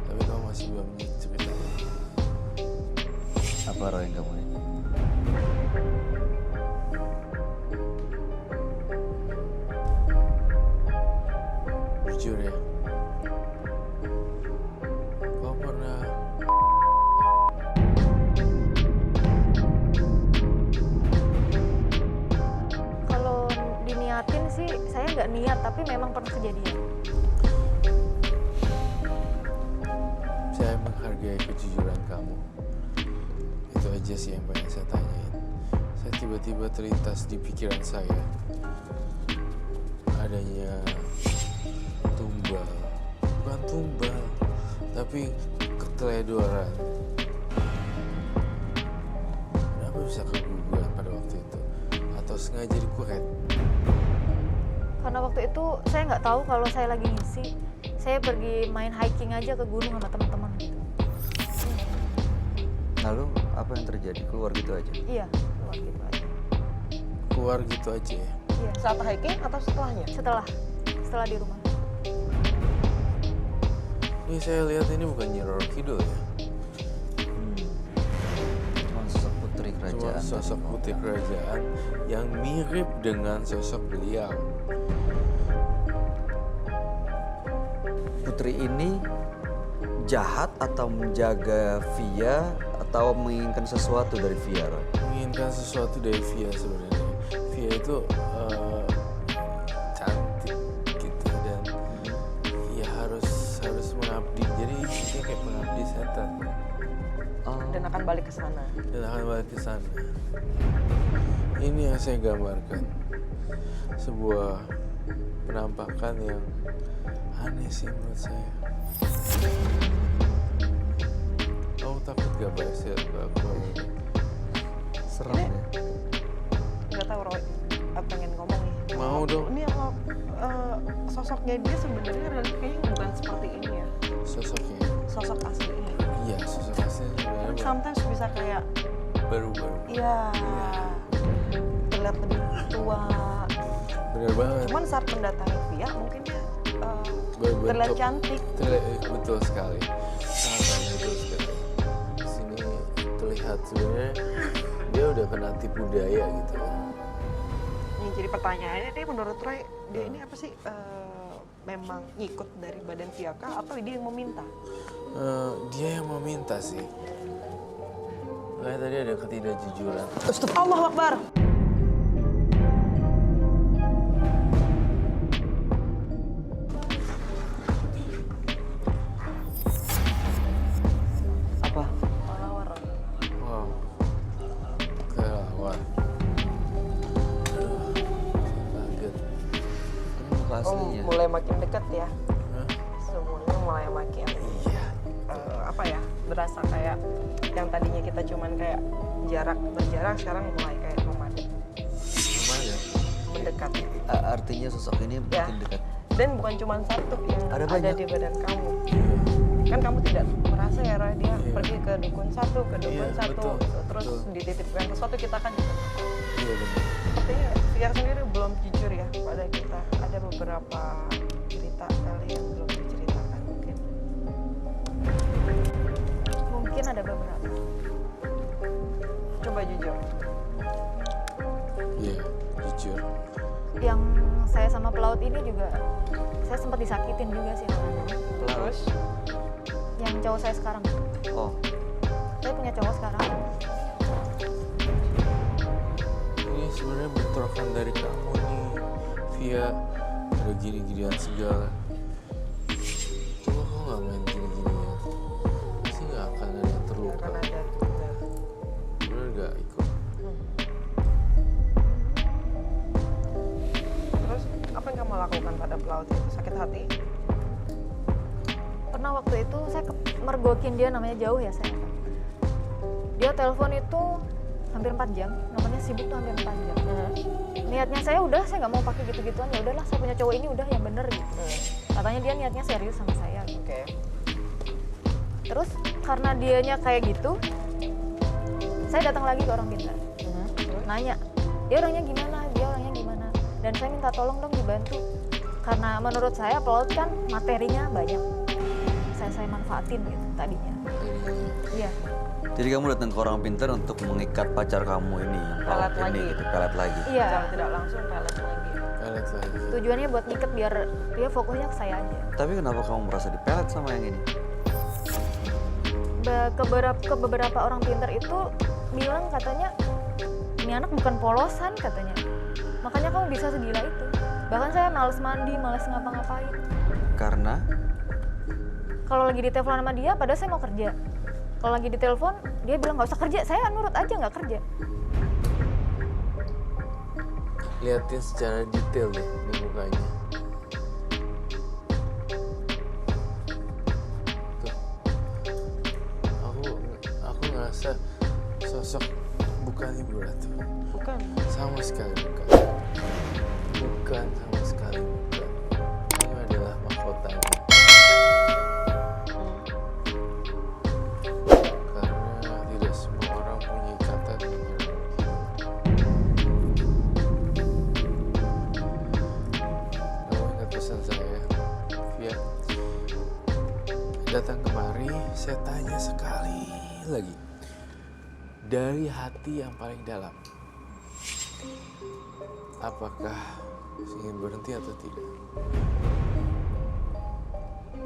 Speaker 5: tapi kamu masih belum ceritain.
Speaker 1: Apa Roy yang kamu ini?
Speaker 5: Jujur ya, kau pernah
Speaker 3: Kalau diniatin sih saya nggak niat tapi memang pernah kejadian.
Speaker 5: Saya menghargai kejujuran kamu. Itu aja sih yang pengen saya tanyain. Saya tiba-tiba terlintas di pikiran saya adanya tumbal, bukan tumbal, tapi keteledoran. Kenapa bisa keguguran pada waktu itu? Atau sengaja dikuret?
Speaker 3: Karena waktu itu saya nggak tahu kalau saya lagi ngisi. Saya pergi main hiking aja ke gunung sama teman-teman gitu.
Speaker 1: Lalu apa yang terjadi? Keluar gitu aja?
Speaker 3: Iya, keluar gitu aja.
Speaker 5: Keluar gitu aja ya?
Speaker 3: Iya.
Speaker 2: Saat hiking atau setelahnya?
Speaker 3: Setelah di rumah.
Speaker 5: Ini saya lihat ini bukan Nyi Roro Kidul ya?
Speaker 1: Cuma sosok putri
Speaker 5: Cuma
Speaker 1: kerajaan.
Speaker 5: sosok
Speaker 1: tadi.
Speaker 5: putri kerajaan yang mirip dengan sosok beliau.
Speaker 1: Putri ini jahat atau menjaga Via atau menginginkan sesuatu dari Via, Roy?
Speaker 5: Menginginkan sesuatu dari Via sebenarnya. Via itu cantik gitu dan ya harus mengabdi. Jadi dia kayak pengabdi setan
Speaker 1: Oh,
Speaker 2: Dan akan balik ke sana.
Speaker 5: dan akan balik ke sana. Ini yang saya gambarkan. Sebuah penampakan yang aneh sih menurut saya. Kamu takut gak Basil kalau aku ngomong ini?
Speaker 1: serem ya.
Speaker 2: Nggak tahu Roy, pengen ngomong nih.
Speaker 5: Mau dong.
Speaker 2: Ini apa sosoknya dia sebenarnya kayaknya bukan seperti ini ya.
Speaker 5: Sosoknya.
Speaker 2: Sosok aslinya.
Speaker 5: Iya, sosok aslinya sebenarnya
Speaker 2: Sometimes bisa kayak
Speaker 5: baru-baru.
Speaker 2: iya terlihat lebih tua.
Speaker 5: Bener banget.
Speaker 2: Cuman saat mendatangi Via mungkin dia
Speaker 5: Berbentuk-
Speaker 2: terlihat cantik.
Speaker 5: Betul sekali. Sangat betul sekali. Di sini terlihat sebenarnya dia udah kena tipu daya gitu.
Speaker 2: Yang jadi pertanyaannya dia menurut Roy dia ini apa sih memang ngikut dari badan Via kah atau dia yang meminta?
Speaker 5: Dia yang meminta sih. Kayak tadi ada ketidakjujuran.
Speaker 2: Allahu Akbar.
Speaker 1: Apa?
Speaker 2: Mawar.
Speaker 5: Wow. Kelawar. Kaget.
Speaker 1: Ini muka aslinya.
Speaker 2: mulai makin dekat ya.
Speaker 5: Hah?
Speaker 2: Semuanya mulai makin
Speaker 5: Iya.
Speaker 2: apa ya? Berasa kayak yang tadinya kita cuman kayak berjarak sekarang mulai kayak
Speaker 5: Lumayan.
Speaker 2: mendekat.
Speaker 1: Artinya sosok ini
Speaker 2: Ya.
Speaker 1: makin dekat.
Speaker 2: Dan bukan cuma satu yang
Speaker 1: Ada
Speaker 2: ada,
Speaker 1: banyak.
Speaker 2: di badan kamu. Kan kamu tidak merasa ya Roy, dia
Speaker 5: Iya.
Speaker 2: pergi ke dukun satu, ke dukun
Speaker 5: Iya,
Speaker 2: satu,
Speaker 5: betul,
Speaker 2: terus
Speaker 5: betul.
Speaker 2: dititipkan sesuatu kita kan juga.
Speaker 5: Iya benar.
Speaker 2: Artinya Fiar sendiri belum jujur ya pada kita. Ada beberapa cerita kali yang belum diceritakan mungkin.
Speaker 3: Mungkin ada beberapa.
Speaker 2: Coba jujur.
Speaker 5: Iya, jujur.
Speaker 3: Yang saya sama pelaut ini juga saya sempat disakitin juga sih awalnya.
Speaker 2: Terus
Speaker 3: Yang cowok saya sekarang.
Speaker 1: Oh,
Speaker 3: Saya punya cowok sekarang.
Speaker 5: bukan dari kamu nih, Via. Ada gini-ginian segala. Coba kau nggak main gini-ginian, pasti nggak akan ada yang terluka.
Speaker 2: Akan ada.
Speaker 5: Bener gak ikut?
Speaker 2: Terus apa yang kamu lakukan pada pelaut itu? Sakit hati?
Speaker 3: Pernah waktu itu saya mergokin dia, namanya jauh ya saya. Dia telepon itu hampir 4 jam, namanya sibuk tuh hampir 4 jam. Niatnya saya udah, saya nggak mau pakai gitu-gituan, ya udahlah saya punya cowok ini udah yang bener gitu. Katanya dia niatnya serius sama saya gitu.
Speaker 2: Oke.
Speaker 3: Terus karena dianya kayak gitu, saya datang lagi ke orang pintar. Nanya, dia orangnya gimana? Dan saya minta tolong dong dibantu. Karena menurut saya pelaut kan materinya banyak. Saya manfaatin gitu tadinya. Iya.
Speaker 1: Jadi kamu datang ke orang pintar untuk mengikat pacar kamu ini, yang
Speaker 2: Pelet
Speaker 1: pelaut ini,
Speaker 2: lagi.
Speaker 1: gitu, pelet lagi.
Speaker 3: Iya.
Speaker 2: Secara tidak langsung pelet lagi.
Speaker 5: Pelet lagi.
Speaker 3: Tujuannya buat ngikat biar dia fokusnya ke saya aja.
Speaker 1: Tapi kenapa kamu merasa dipelet sama yang ini?
Speaker 3: Ke beberapa orang pintar itu bilang katanya ini anak bukan polosan katanya. Makanya kamu bisa segila itu. Bahkan saya males mandi, males ngapa-ngapain.
Speaker 1: Karena
Speaker 3: Kalau lagi ditelepon sama dia, padahal saya mau kerja. Kalau lagi ditelepon, dia bilang nggak usah kerja, saya nurut aja nggak kerja.
Speaker 5: Liatin secara detail deh di mukanya. Tuh. Aku ngerasa sosok bukan ibu ratu.
Speaker 2: Bukan.
Speaker 5: Sama sekali bukan. Bukan sama sekali bukan. Ini adalah mahkotanya. Karena tidak semua orang punya ikatan yang begitu. Kamu ingat pesan saya, Via? Datang kemari, saya tanya sekali lagi. Dari hati yang paling dalam. Apakah ingin berhenti atau tidak?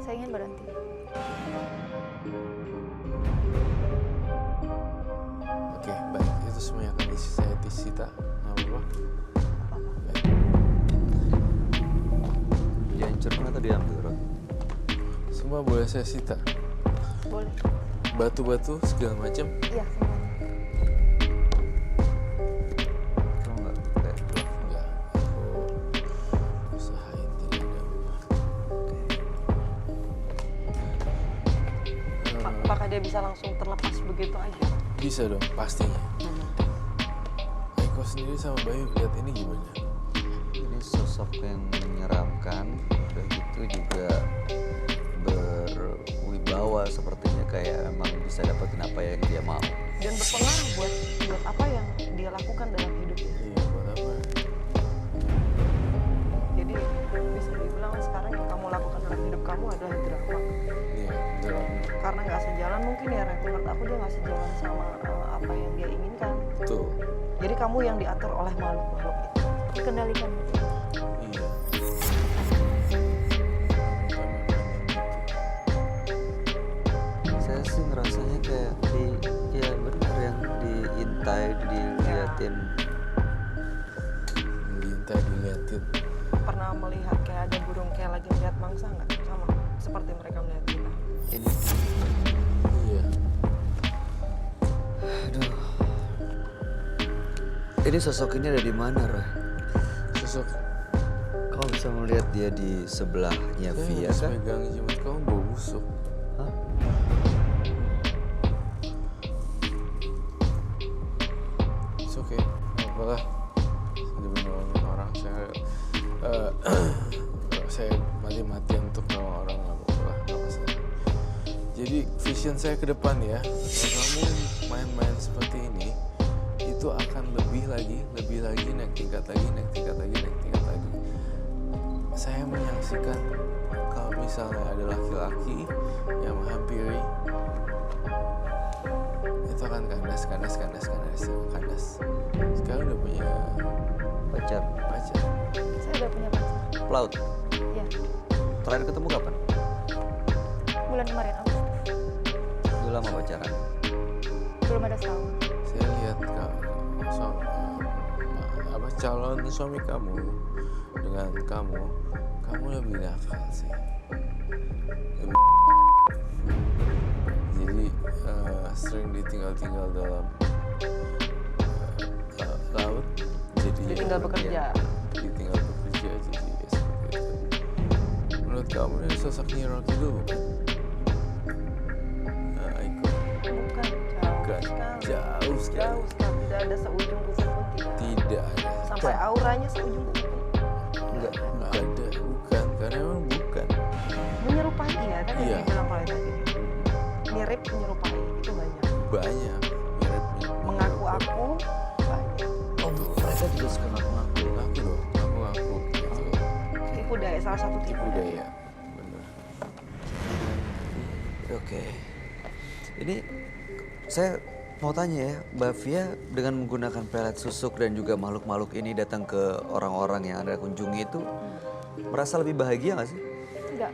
Speaker 3: Saya ingin berhenti.
Speaker 5: Oke, baik. Itu semuanya akan saya sita. Nggak apa-apa? Baik.
Speaker 1: dihancurkan atau diambil, Rod?
Speaker 5: Semua boleh saya sita.
Speaker 3: Boleh.
Speaker 5: Batu-batu segala macam.
Speaker 3: Iya, semuanya.
Speaker 1: Kamu nggak kayak gitu?
Speaker 5: Enggak, aku usahain tidak ada apa-apa.
Speaker 2: Apakah dia bisa langsung terlepas begitu aja?
Speaker 5: Bisa dong, pastinya. Eko sendiri sama Bayu lihat ini gimana?
Speaker 1: Ini sosok yang menyeramkan, udah gitu juga berwibawa sepertinya, kayak emang bisa dapetin apa yang dia mau.
Speaker 2: Dan berpengaruh buat apa yang dia lakukan dalam hidupnya.
Speaker 5: Iya, buat apa?
Speaker 2: Jadi bisa dibilang sekarang yang kamu lakukan dalam hidup kamu adalah drama.
Speaker 5: Iya, dalam
Speaker 2: Karena nggak sejalan mungkin ya, Rek. Menurut aku dia nggak sejalan sama apa yang dia inginkan.
Speaker 5: betul.
Speaker 2: Jadi kamu yang diatur oleh makhluk-makhluk itu.
Speaker 3: Dikendalikan.
Speaker 5: Iya.
Speaker 1: Saya sih ngerasanya kayak ya benar yang diintai, diliatin.
Speaker 5: Diintai, diliatin.
Speaker 2: Pernah melihat kayak ada burung kayak lagi melihat mangsa nggak? Sama seperti mereka melihat kita.
Speaker 1: Ini,
Speaker 5: Iya.
Speaker 1: aduh. Ini sosok ini ada di mana, Roy?
Speaker 5: Sosok
Speaker 1: Kau bisa melihat dia di sebelahnya
Speaker 5: saya
Speaker 1: Via
Speaker 5: habis
Speaker 1: kan?
Speaker 5: megang jimat kamu bau busuk.
Speaker 1: Hah?
Speaker 5: It's okay, nggak apa-apa. Saya menolongin orang, saya mati-matian untuk nolong orang, nggak apa-apa, nggak masalah. Jadi vision saya ke depan ya, kalau kamu main-main seperti ini, itu akan lebih lagi, naik tingkat lagi. Saya menyaksikan kalau misalnya ada laki-laki yang menghampiri, itu akan kandas. Sekarang udah punya
Speaker 1: Pacar,
Speaker 5: pacar.
Speaker 3: Saya udah punya pacar.
Speaker 1: pelaut.
Speaker 3: Ya,
Speaker 1: Terakhir ketemu kapan?
Speaker 3: bulan kemarin Agustus.
Speaker 1: Udah lama pacaran.
Speaker 3: Belum ada setahun.
Speaker 5: Saya lihat calon suami kamu dengan kamu lebih nakal sih. Jadi sering ditinggal dalam laut, jadi
Speaker 2: Ditinggal bekerja.
Speaker 5: ditinggal bekerja, jadi ya seperti itu. Menurut kamu ini sosoknya Rocky dulu bukan? Aiko,
Speaker 2: Bukan,
Speaker 5: bukan,
Speaker 2: jauh sekali.
Speaker 5: jauh sekali.
Speaker 2: Jauh sekali, tidak ada seujung kuku pun tidak.
Speaker 5: Tidak ada.
Speaker 2: Sampai auranya seujung kuku pun.
Speaker 5: Enggak ada, bukan, karena emang bukan.
Speaker 2: Menyerupai ya, tadi
Speaker 5: Iya.
Speaker 2: yang dibilang Roy tadi. Mirip menyerupai, itu banyak.
Speaker 5: Banyak miripnya.
Speaker 2: Mengaku aku, banyak.
Speaker 1: Oh, mereka juga suka ngaku-ngaku.
Speaker 5: Aku loh, aku gitu.
Speaker 2: Tipu daya, salah satu tipu daya.
Speaker 5: Budaya, bener.
Speaker 1: Oke. Ini saya mau tanya ya, Mbak Via dengan menggunakan pelet susuk dan juga makhluk-makhluk ini datang ke orang-orang yang Anda kunjungi itu merasa lebih bahagia nggak sih?
Speaker 3: Enggak.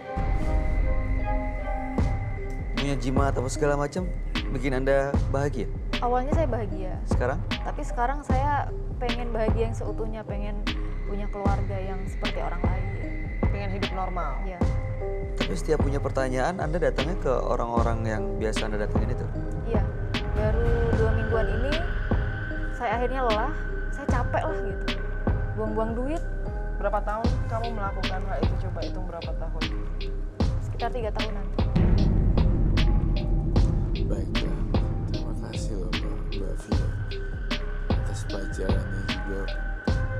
Speaker 1: Punya jimat apa segala macam bikin Anda bahagia?
Speaker 3: Awalnya saya bahagia,
Speaker 1: Sekarang?
Speaker 3: tapi sekarang saya pengen bahagia yang seutuhnya, pengen punya keluarga yang seperti orang lain.
Speaker 2: Pengen hidup normal.
Speaker 3: Ya,
Speaker 1: Tapi setiap punya pertanyaan Anda datangnya ke orang-orang yang biasa Anda datengin itu?
Speaker 3: iya. Baru 2 mingguan ini saya akhirnya lelah, saya capek lah gitu. Buang-buang duit
Speaker 2: Berapa tahun kamu melakukan hal itu? Coba hitung berapa tahun.
Speaker 3: sekitar 3 tahunan.
Speaker 5: Baiklah, terima kasih loh Mbak Via atas pelajarannya juga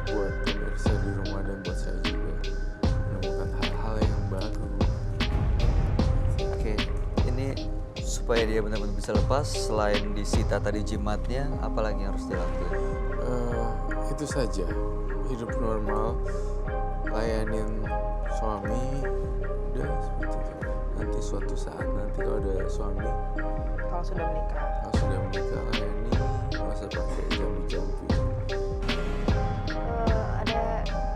Speaker 5: buat pemirsa di rumah dan buat saya juga menemukan hal-hal yang baru.
Speaker 1: Oke, ini supaya dia benar-benar bisa lepas, selain disita tadi jimatnya, apalagi yang harus dilakukan?
Speaker 5: Itu saja, hidup normal, layanin suami, udah seperti itu. Nanti suatu saat nanti kalau ada suami,
Speaker 2: Kalau sudah menikah.
Speaker 5: kalau sudah menikah layani, masa pakai jambi-jambi.
Speaker 3: Ada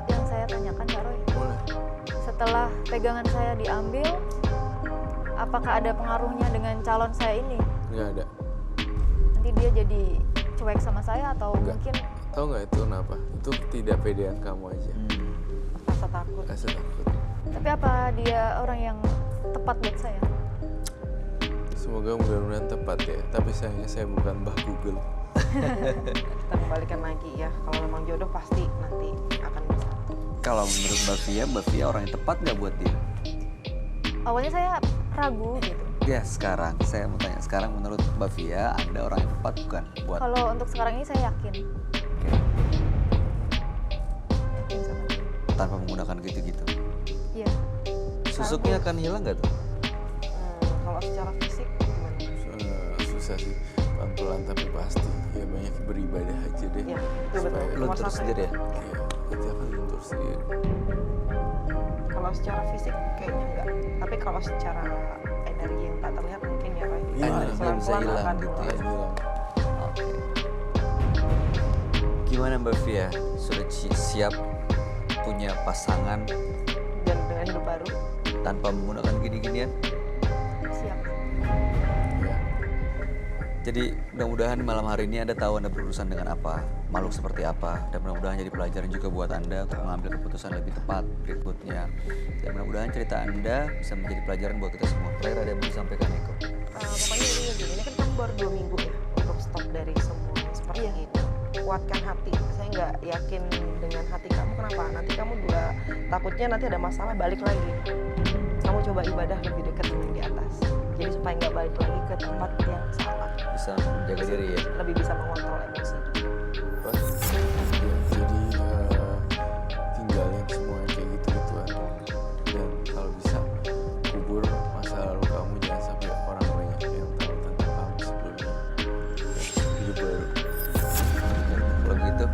Speaker 3: yang saya tanyakan Kak Roy.
Speaker 5: Boleh.
Speaker 3: Setelah pegangan saya diambil, apakah ada pengaruhnya dengan calon saya ini?
Speaker 5: Nggak ada.
Speaker 3: Nanti dia jadi cuek sama saya atau
Speaker 5: Enggak.
Speaker 3: mungkin
Speaker 5: Tahu nggak itu kenapa? Itu ketidakpedean kamu aja.
Speaker 2: Rasa takut.
Speaker 5: Rasa takut.
Speaker 3: tapi apa dia orang yang tepat buat saya?
Speaker 5: Semoga mudah-mudahan tepat ya. Tapi sayangnya saya bukan Mbah Google.
Speaker 2: Kita kembalikan lagi ya. Kalau memang jodoh pasti nanti akan bersatu.
Speaker 1: Kalau menurut Mbak Via orang yang tepat nggak buat dia?
Speaker 3: Awalnya saya ragu gitu.
Speaker 1: Ya sekarang, saya mau tanya sekarang menurut Mbak Via, Anda orang yang tepat bukan buat?
Speaker 3: Kalau untuk sekarang ini saya yakin.
Speaker 1: Oke.
Speaker 3: Yakin sama dia.
Speaker 1: Tanpa menggunakan gitu-gitu.
Speaker 3: Iya.
Speaker 1: Susuknya akan hilang nggak tuh?
Speaker 2: Kalau secara fisik gimana?
Speaker 5: Susah sih. Pelan-pelan tapi pasti. Ya banyak beribadah aja deh.
Speaker 2: Iya, betul-betul.
Speaker 5: Supaya-
Speaker 1: Luntur
Speaker 2: Puasa
Speaker 1: sendiri ya?
Speaker 5: Iya, nanti akan luntur sendiri.
Speaker 2: Kalau secara fisik kayaknya enggak. Tapi kalau secara energi yang tak terlihat mungkin ya Roy.
Speaker 5: Iya,
Speaker 1: energi yang bisa
Speaker 2: Pelan-pelan
Speaker 1: hilang
Speaker 2: akan
Speaker 1: gitu
Speaker 2: mulai.
Speaker 1: ya.
Speaker 5: Akan hilang.
Speaker 1: Oke. Gimana Mbak Via? Sudah siap punya pasangan
Speaker 2: Dan dengan hidup baru.
Speaker 1: tanpa menggunakan gini-ginian?
Speaker 3: Siap.
Speaker 5: Ya.
Speaker 1: Jadi mudah-mudahan di malam hari ini Anda tahu Anda berurusan dengan apa, makhluk seperti apa, dan mudah-mudahan jadi pelajaran juga buat Anda untuk mengambil keputusan lebih tepat berikutnya. Dan mudah-mudahan cerita Anda bisa menjadi pelajaran buat kita semua. Terakhir ada yang mau disampaikan Eko?
Speaker 2: Pokoknya ini kan kamu baru 2 minggu ya untuk stop dari semua seperti
Speaker 3: Iya.
Speaker 2: ini. Kuatkan hati. Saya nggak yakin dengan hati kamu. Kenapa? Nanti kamu juga takutnya nanti ada masalah balik lagi. Kamu coba ibadah lebih dekat dengan di atas. Jadi supaya nggak balik lagi ke tempat yang salah.
Speaker 1: Bisa menjaga diri ya.
Speaker 2: Lebih bisa mengontrol emosi.
Speaker 5: Pas. Ya, jadi tinggalin semua yang kayak gitu-gituan. Dan kalau bisa kubur masa lalu kamu, jangan sampai orang banyak yang tahu tentang kamu sebelumnya. Hidup baru.
Speaker 1: Kalau begitu,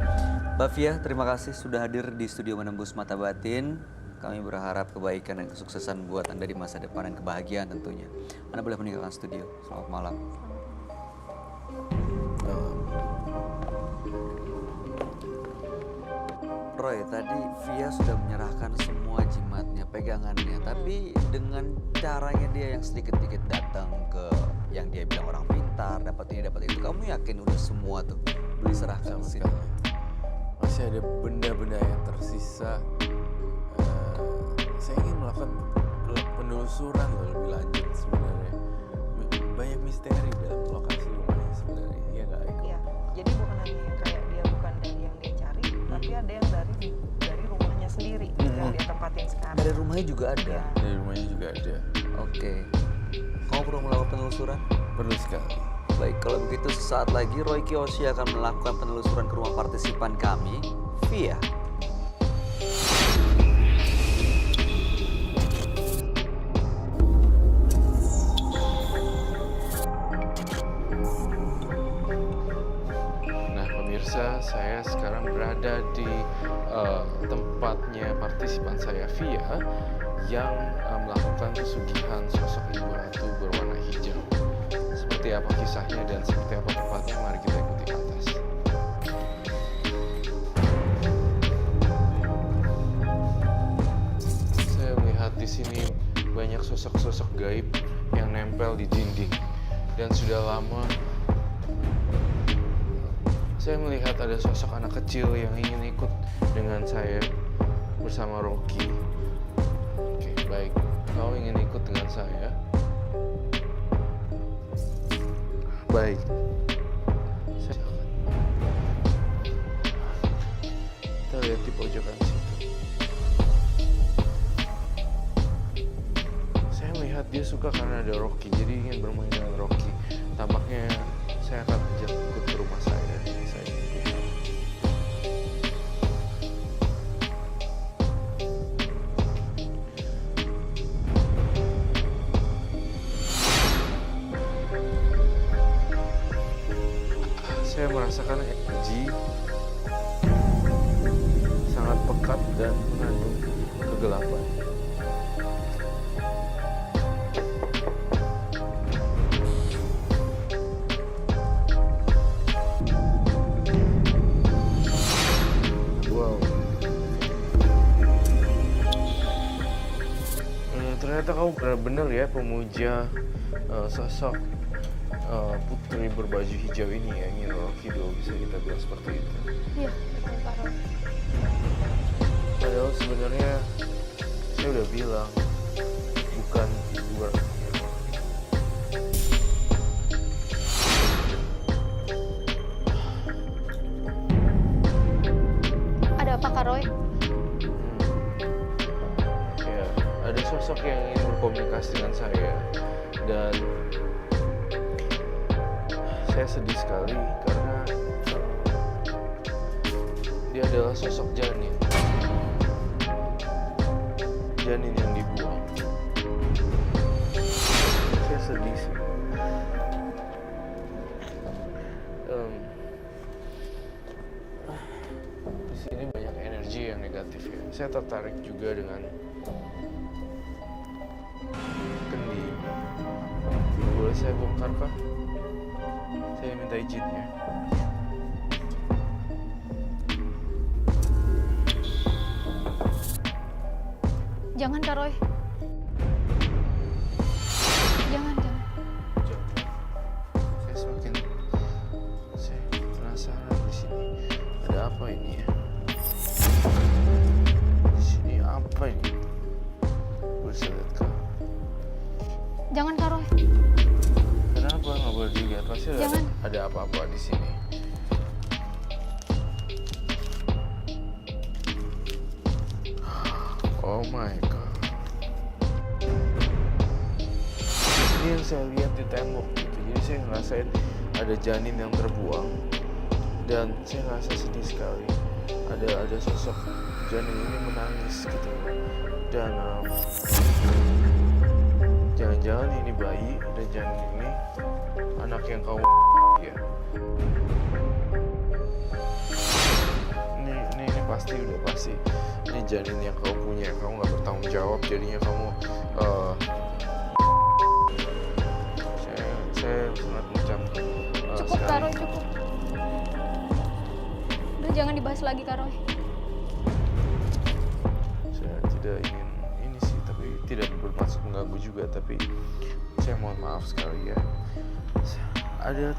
Speaker 1: Mbak Via, terima kasih sudah hadir di studio Menembus Mata Batin. Kami berharap kebaikan dan kesuksesan buat Anda di masa depan dan kebahagiaan tentunya. Anda boleh meninggalkan studio. Selamat malam. Roy, tadi Via sudah menyerahkan semua jimatnya, pegangannya. Tapi dengan caranya dia yang sedikit-sedikit datang ke yang dia bilang orang pintar, dapat ini, dapat itu. Kamu yakin udah semua tuh beli serahkan
Speaker 5: Sama
Speaker 1: sini?
Speaker 5: sekali. Masih masih ada benda-benda yang tersisa. Saya ingin melakukan penelusuran lebih lanjut sebenarnya. Banyak misteri dalam lokasi rumah ini sebenarnya, iya nggak Eko?
Speaker 2: Iya, jadi bukan hanya kayak dia bukan dari yang dia cari, tapi ada yang dari rumahnya sendiri yang dia tempatin sekarang.
Speaker 1: Dari rumahnya juga ada.
Speaker 2: Iya.
Speaker 5: Dari rumahnya juga ada.
Speaker 1: Oke. Kamu perlu melakukan penelusuran?
Speaker 5: Perlu sekali.
Speaker 1: Baik, kalau begitu sesaat lagi Roy Kiyoshi akan melakukan penelusuran ke rumah partisipan kami via
Speaker 5: Nah pemirsa, saya sekarang berada di tempatnya partisipan saya Via yang melakukan pesugihan sosok ibu ratu berwarna hijau. Seperti apa kisahnya dan seperti apa tempatnya, mari kita ikuti ke atas. Saya melihat di sini banyak sosok-sosok gaib yang nempel di dinding, dan sudah lama saya melihat ada sosok anak kecil yang ingin ikut dengan saya bersama Rocky. Oke, baik. Kau ingin ikut dengan saya? Baik. Kita lihat di pojokan situ. Saya melihat dia suka karena ada Rocky, jadi ingin bermain dengan Rocky. Tampaknya saya akan ajak ikut ke rumah saya. Saya merasakan energi sangat pekat dan mengandung kegelapan. Wow. Ternyata kamu benar-benar ya pemuja sosok putri berbaju hijau ini ya, ingin Rocky dulu, bisa kita bilang seperti itu.
Speaker 3: Iya, betul Kak Roy.
Speaker 5: Padahal sebenarnya saya udah bilang bukan ibu Rocky.
Speaker 3: Ada apa Kak Roy?
Speaker 5: Ya, ada sosok yang ingin berkomunikasi dengan saya, dan saya sedih sekali karena dia adalah sosok janin yang dibuang. Saya sedih sih. Di sini banyak energi yang negatif ya. Saya tertarik juga dengan kendi. Boleh saya bongkar kah? Saya minta izinnya.
Speaker 3: Jangan Kak Roy. Jangan.
Speaker 5: Saya penasaran di sini. Ada apa ini ya? Di sini apa ini? Bisa lihat kah?
Speaker 3: Jangan Kak Roy.
Speaker 5: Kenapa nggak boleh dilihat? Pasti
Speaker 3: Jangan.
Speaker 5: ada apa-apa di sini. Oh my god. Ini yang saya lihat di tembok gitu. Jadi saya ngerasain ada janin yang terbuang, dan saya ngerasa sedih sekali. Ada sosok janin ini menangis gitu. Dan jangan-jangan ini bayi, dan janin ini anak yang kamu ya. Ini pasti udah pasti. Ini janin yang kamu punya, kamu nggak bertanggung jawab, jadinya kamu saya sangat macam
Speaker 3: Cukup Kak Roy, cukup. Udah jangan dibahas lagi Kak Roy.
Speaker 5: saya tidak ingin ini sih, tapi tidak bermaksud mengganggu juga, tapi saya mohon maaf sekali ya. Ada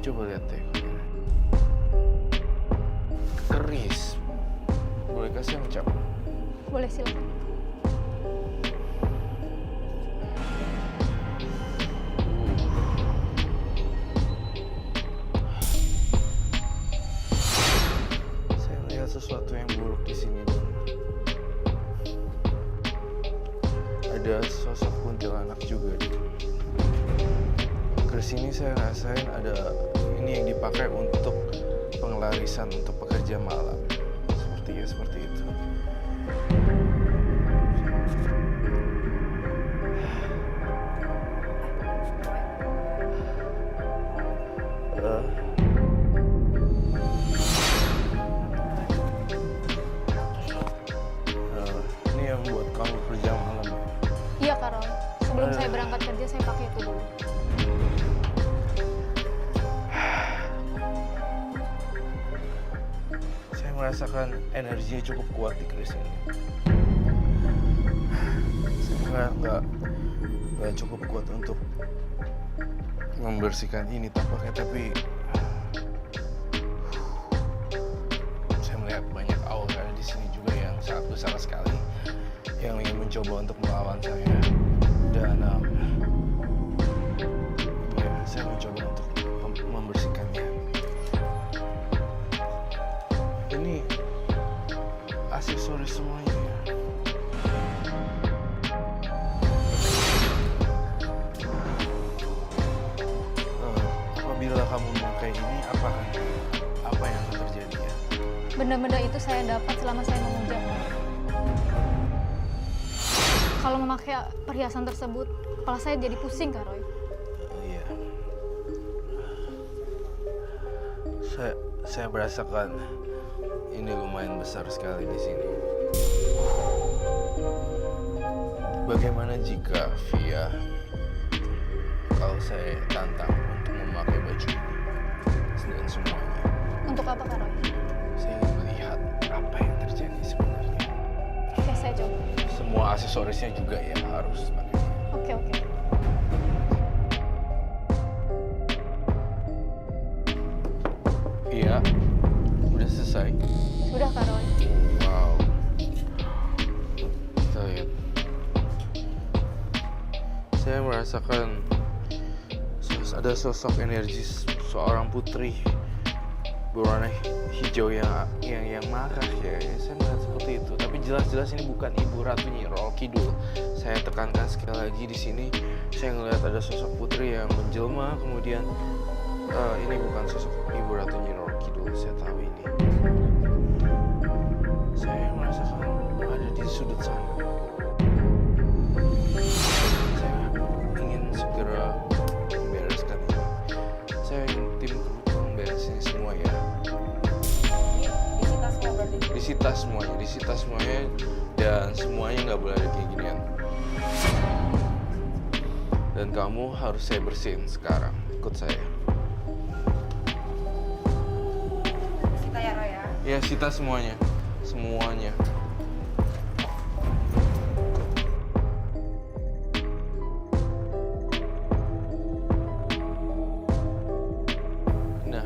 Speaker 5: coba lihat deh. Riz, bolehkah saya mencap?
Speaker 3: Boleh, silakan.
Speaker 5: Saya melihat sesuatu yang buruk di sini. Ada sosok kuntilanak juga. Keris ini saya rasain ada ini yang dipakai untuk pengelarisan untuk pekerja malam. Sepertinya seperti itu. Ini yang buat kamu kerja malam.
Speaker 3: Iya, Kak Roy. Sebelum saya berangkat kerja, saya pakai itu dulu.
Speaker 5: Saya merasakan energinya cukup kuat di keris ini. Saya nggak cukup kuat untuk membersihkan ini tampaknya, tapi saya melihat banyak aura di sini juga yang sangat besar sekali yang ingin mencoba untuk melawan saya. Dan ya, saya mencoba untuk membersihkannya. Ini aksesoris semuanya ya. Apabila kamu memakai ini, apa yang akan terjadi ya?
Speaker 3: Benda-benda itu saya dapat selama saya memuja. Kalau memakai perhiasan tersebut, kepala saya jadi pusing, Kak Roy.
Speaker 5: Iya. Saya merasakan ini lumayan besar sekali di sini. Bagaimana jika Via, kalau saya tantang untuk memakai baju ini dan semuanya?
Speaker 3: Untuk apa, Kak Roy?
Speaker 5: Saya ingin melihat apa yang terjadi sebenarnya.
Speaker 3: Oke, saya coba.
Speaker 5: Semua aksesorisnya juga ya harus pakai.
Speaker 3: Oke.
Speaker 5: Iya, udah selesai.
Speaker 3: Sudah, Kak Roy.
Speaker 5: Wow. Kita lihat. Saya merasakan ada sosok energi seorang putri berwarna hijau yang marah ya. Saya melihat seperti itu. Tapi jelas-jelas ini bukan Ibu Ratu Nyi Roro Kidul. Saya tekankan sekali lagi di sini. Saya melihat ada sosok putri yang menjelma. Kemudian ini bukan sosok Ibu Ratu Nyi Roro Kidul. Saya tahu ini. Saya merasakan ada di sudut sana. Saya ingin segera membereskan ini. Saya ingin tim kru memberesin semua ya.
Speaker 2: Disita semua berarti.
Speaker 5: Disita semuanya dan semuanya nggak boleh ada kayak ginian. Dan kamu harus saya bersihin sekarang. Ikut saya.
Speaker 2: Kita ya, Roy ya.
Speaker 5: Ya, sita semuanya. Semuanya. Nah,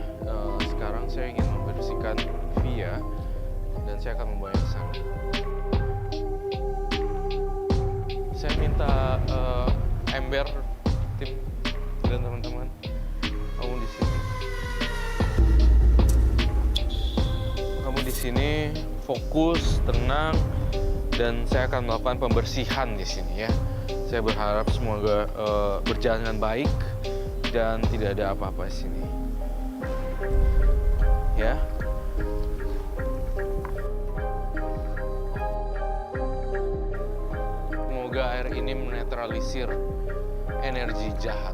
Speaker 5: sekarang saya ingin membersihkan Via dan saya akan membawanya ke sana. Saya minta ember tim dan teman-teman, kamu di sini. Kamu di sini fokus, tenang, dan saya akan melakukan pembersihan di sini ya. Saya berharap semoga berjalan dengan baik dan tidak ada apa-apa di sini. Ya. Semoga air ini menetralisir energi jahat.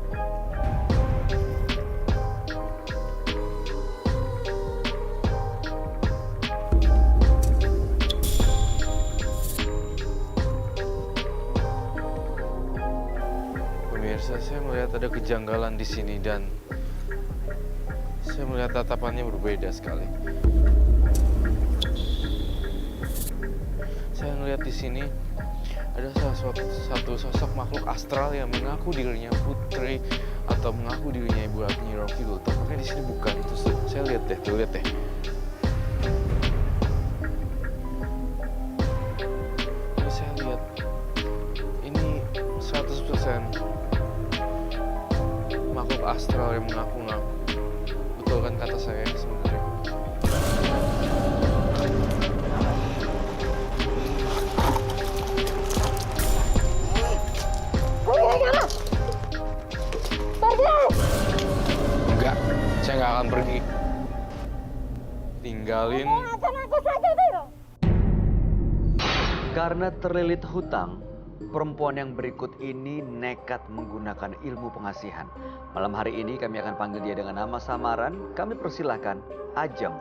Speaker 5: Pemirsa, saya melihat ada kejanggalan di sini dan saya melihat tatapannya berbeda sekali. Saya melihat di sini ada satu sosok makhluk astral yang mengaku dirinya putri atau mengaku dirinya Ibu Ratu Nyi Roro Kidul. Tampaknya di sini bukan. Terus saya lihat deh, tuh lihat deh. astral yang mengaku-ngaku. Betul kan kata saya sebenarnya? Enggak, saya nggak akan pergi. Tinggalin.
Speaker 1: Karena terlilit hutang, perempuan yang berikut ini nekat menggunakan ilmu pengasihan. Malam hari ini kami akan panggil dia dengan nama samaran. Kami persilahkan Ajeng.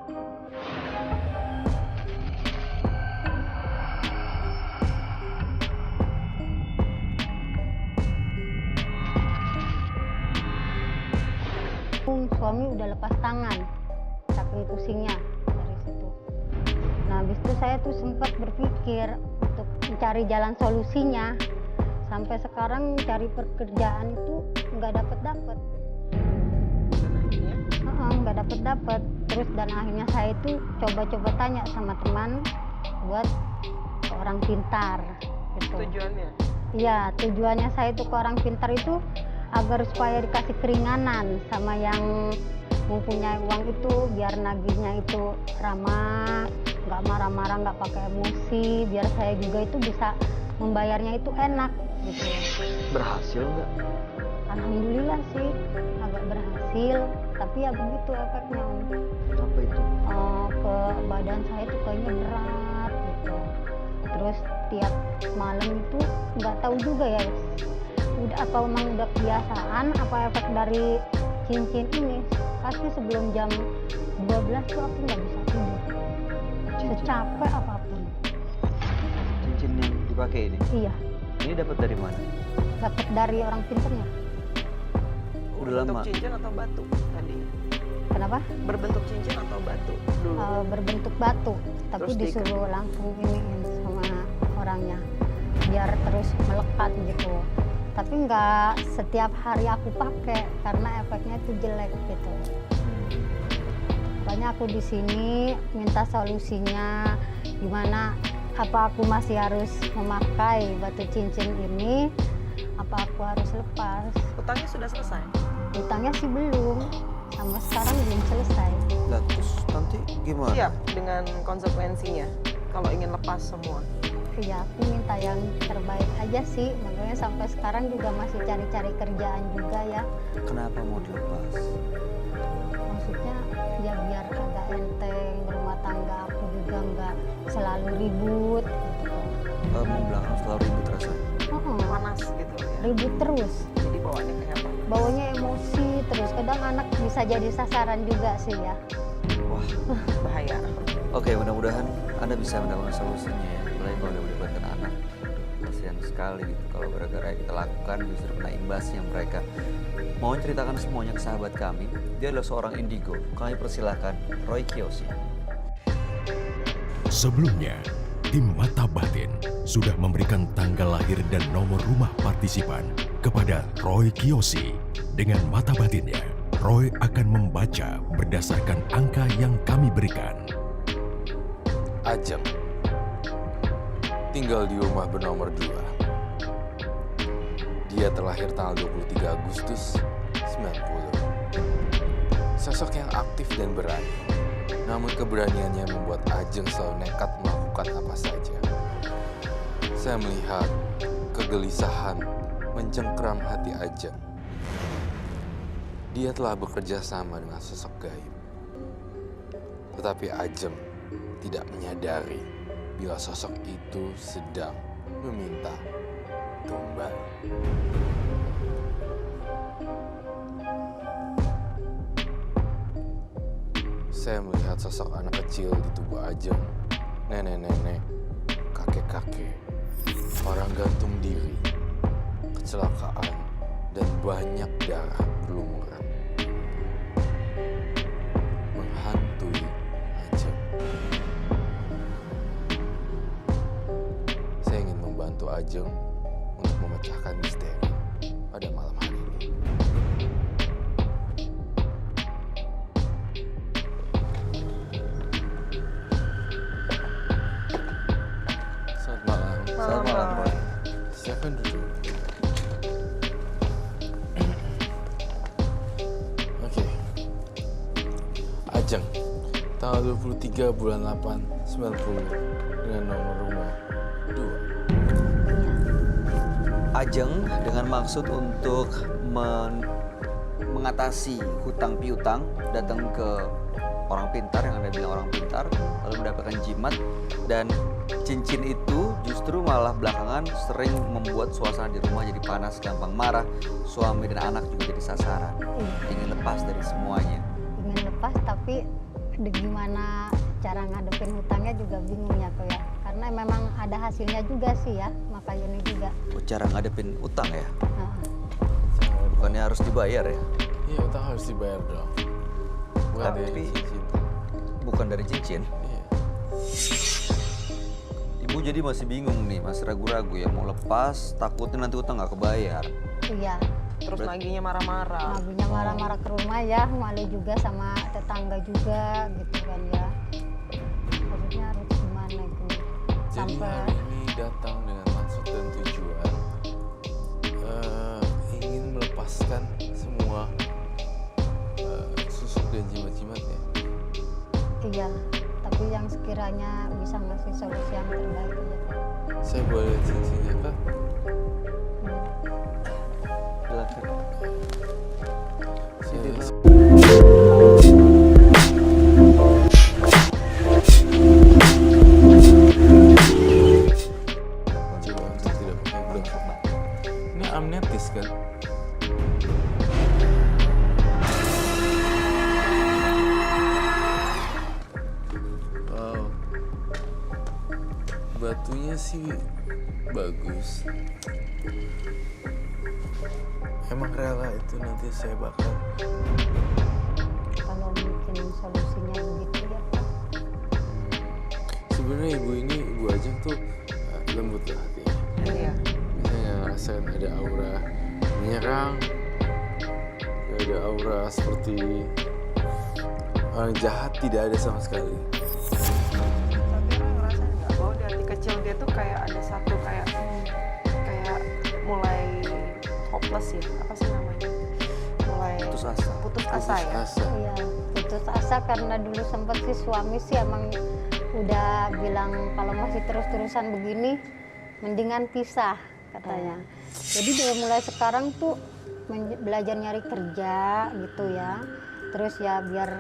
Speaker 6: Suami udah lepas tangan, saking pusingnya dari situ. Nah, habis itu saya tuh sempat berpikir untuk mencari jalan solusinya. Sampai sekarang cari pekerjaan itu nggak dapet. Nggak dapet. Terus dan akhirnya saya itu coba-coba tanya sama teman buat ke orang pintar. Gitu.
Speaker 2: Tujuannya?
Speaker 6: Iya, tujuannya saya itu ke orang pintar itu agar supaya dikasih keringanan sama yang mempunyai uang itu, biar nagihnya itu ramah, nggak marah-marah, nggak pakai emosi, biar saya juga itu bisa membayarnya itu enak gitu.
Speaker 1: Berhasil nggak?
Speaker 6: Alhamdulillah sih agak berhasil, tapi ya begitu efeknya Om.
Speaker 1: Apa itu?
Speaker 6: Ke badan saya tuh kayaknya berat gitu. Terus tiap malam itu nggak tahu juga ya, udah apa memang udah kebiasaan, apa efek dari cincin ini. Pasti sebelum jam 12 tuh aku nggak bisa tidur, secapek apapun.
Speaker 1: Cincin yang dipakai ini?
Speaker 6: Iya,
Speaker 1: Ini dapat dari mana?
Speaker 6: dapat dari orang pinternya.
Speaker 1: Udah
Speaker 2: Bentuk
Speaker 1: lama?
Speaker 2: cincin atau batu tadi?
Speaker 6: Kenapa?
Speaker 2: Berbentuk cincin atau batu dulu?
Speaker 6: Berbentuk batu, tapi
Speaker 2: Terus
Speaker 6: disuruh langsung iniin sama orangnya biar terus melekat gitu. Tapi nggak setiap hari aku pakai karena efeknya itu jelek gitu. Makanya aku di sini minta solusinya gimana, apa aku masih harus memakai batu cincin ini, apa aku harus lepas.
Speaker 2: Utangnya sudah selesai?
Speaker 6: Utangnya sih belum, sampai sekarang belum selesai.
Speaker 1: Lah terus nanti gimana?
Speaker 2: Siap dengan konsekuensinya kalau ingin lepas semua.
Speaker 6: Ya aku minta yang terbaik aja sih, makanya sampai sekarang juga masih cari-cari kerjaan juga ya.
Speaker 1: Kenapa mau dilepas?
Speaker 6: Maksudnya ya biar agak enteng, rumah tangga aku juga nggak selalu ribut gitu.
Speaker 1: Mau bilang selalu ribut rasanya?
Speaker 2: Panas gitu ya.
Speaker 6: Ribut terus,
Speaker 2: Jadi bawaannya kayak apa?
Speaker 6: baunya emosi terus, kadang anak bisa jadi sasaran juga sih ya.
Speaker 1: Wah.
Speaker 2: Bahaya.
Speaker 1: Oke, mudah-mudahan Anda bisa mendapatkan solusinya ya. Apalagi kalau udah melibatkan anak. Kasihan sekali gitu kalau gara-gara yang kita lakukan justru kena imbasnya mereka. Mau ceritakan semuanya ke sahabat kami. Dia adalah seorang indigo. Kami persilahkan Roy Kiyoshi.
Speaker 4: Sebelumnya, tim Mata Batin sudah memberikan tanggal lahir dan nomor rumah partisipan kepada Roy Kiyoshi. Dengan mata batinnya, Roy akan membaca berdasarkan angka yang kami berikan.
Speaker 5: Ajeng tinggal di rumah bernomor 2. Dia terlahir tanggal 23 Agustus 90. Sosok yang aktif dan berani. Namun keberaniannya membuat Ajeng selalu nekat melakukan apa saja. Saya melihat kegelisahan mencengkeram hati Ajeng. Dia telah bekerja sama dengan sosok gaib. Tetapi Ajeng tidak menyadari bila sosok itu sedang meminta tumbal. Saya melihat sosok anak kecil di tubuh Ajeng, nenek-nenek, kakek-kakek, orang gantung diri, kecelakaan, dan banyak darah berlumuran. Menghantui Ajeng. Saya ingin membantu Ajeng untuk memecahkan misteri pada malam hari ini. Selamat malam.
Speaker 1: Selamat malam, Roy.
Speaker 5: Silakan duduk. Ajeng, tanggal 23 bulan 8 90 dengan nomor rumah 2.
Speaker 1: Ajeng dengan maksud untuk mengatasi hutang piutang datang ke orang pintar yang Anda bilang orang pintar lalu mendapatkan jimat, dan cincin itu justru malah belakangan sering membuat suasana di rumah jadi panas, gampang marah, suami dan anak juga jadi sasaran. Ingin lepas dari semuanya.
Speaker 6: Ingin lepas tapi gimana cara ngadepin hutangnya juga bingung ya kok ya, karena memang ada hasilnya juga sih ya, makanya ini juga.
Speaker 1: Cara ngadepin utang ya?
Speaker 6: Nah,
Speaker 1: Bukannya harus dibayar ya?
Speaker 5: Iya, utang harus dibayar dong. Bukan dari
Speaker 1: Tapi
Speaker 5: cincin.
Speaker 1: bukan dari cincin.
Speaker 5: Iya.
Speaker 1: Ibu jadi masih bingung nih, masih ragu-ragu ya mau lepas, takutnya nanti utang nggak kebayar.
Speaker 6: iya,
Speaker 2: Terus naginya marah-marah.
Speaker 6: nabinya marah-marah ke rumah ya, malu juga sama tetangga juga gitu kan ya. Maksudnya harus gimana itu
Speaker 5: Jadi
Speaker 6: sampai
Speaker 5: hari ini datang dengan maksud dan tujuan ingin melepaskan semua susuk dan jimat-jimatnya.
Speaker 6: iya, tapi yang sekiranya bisa ngasih solusi yang terbaik aja.
Speaker 5: Saya boleh lihat cincinnya kak?
Speaker 1: Silakan.
Speaker 5: Saya coba untuk tidak pakai glove. Ini amnetis kan? Wow, batunya sih bagus. Emang rela itu nanti saya bakar.
Speaker 6: Kalau bikin solusinya begitu ya Pak.
Speaker 5: Sebenarnya ibu ini, ibu Ajeng tuh lembut lah hatinya.
Speaker 2: Iya.
Speaker 5: Saya nggak ngerasain ada aura menyerang, nggak ada aura seperti orang jahat, tidak ada sama sekali.
Speaker 2: Tapi lo ngerasa nggak bahwa di hati kecil dia tuh kayak ada satu kayak mulai hopeless ya, apa sih namanya? Mulai
Speaker 1: Putus asa.
Speaker 2: putus asa ya.
Speaker 5: Asa.
Speaker 6: Iya, putus asa karena dulu sempat si suami sih emang udah bilang kalau masih terus-terusan begini mendingan pisah katanya. Jadi dia mulai sekarang tuh belajar nyari kerja gitu ya. Terus ya biar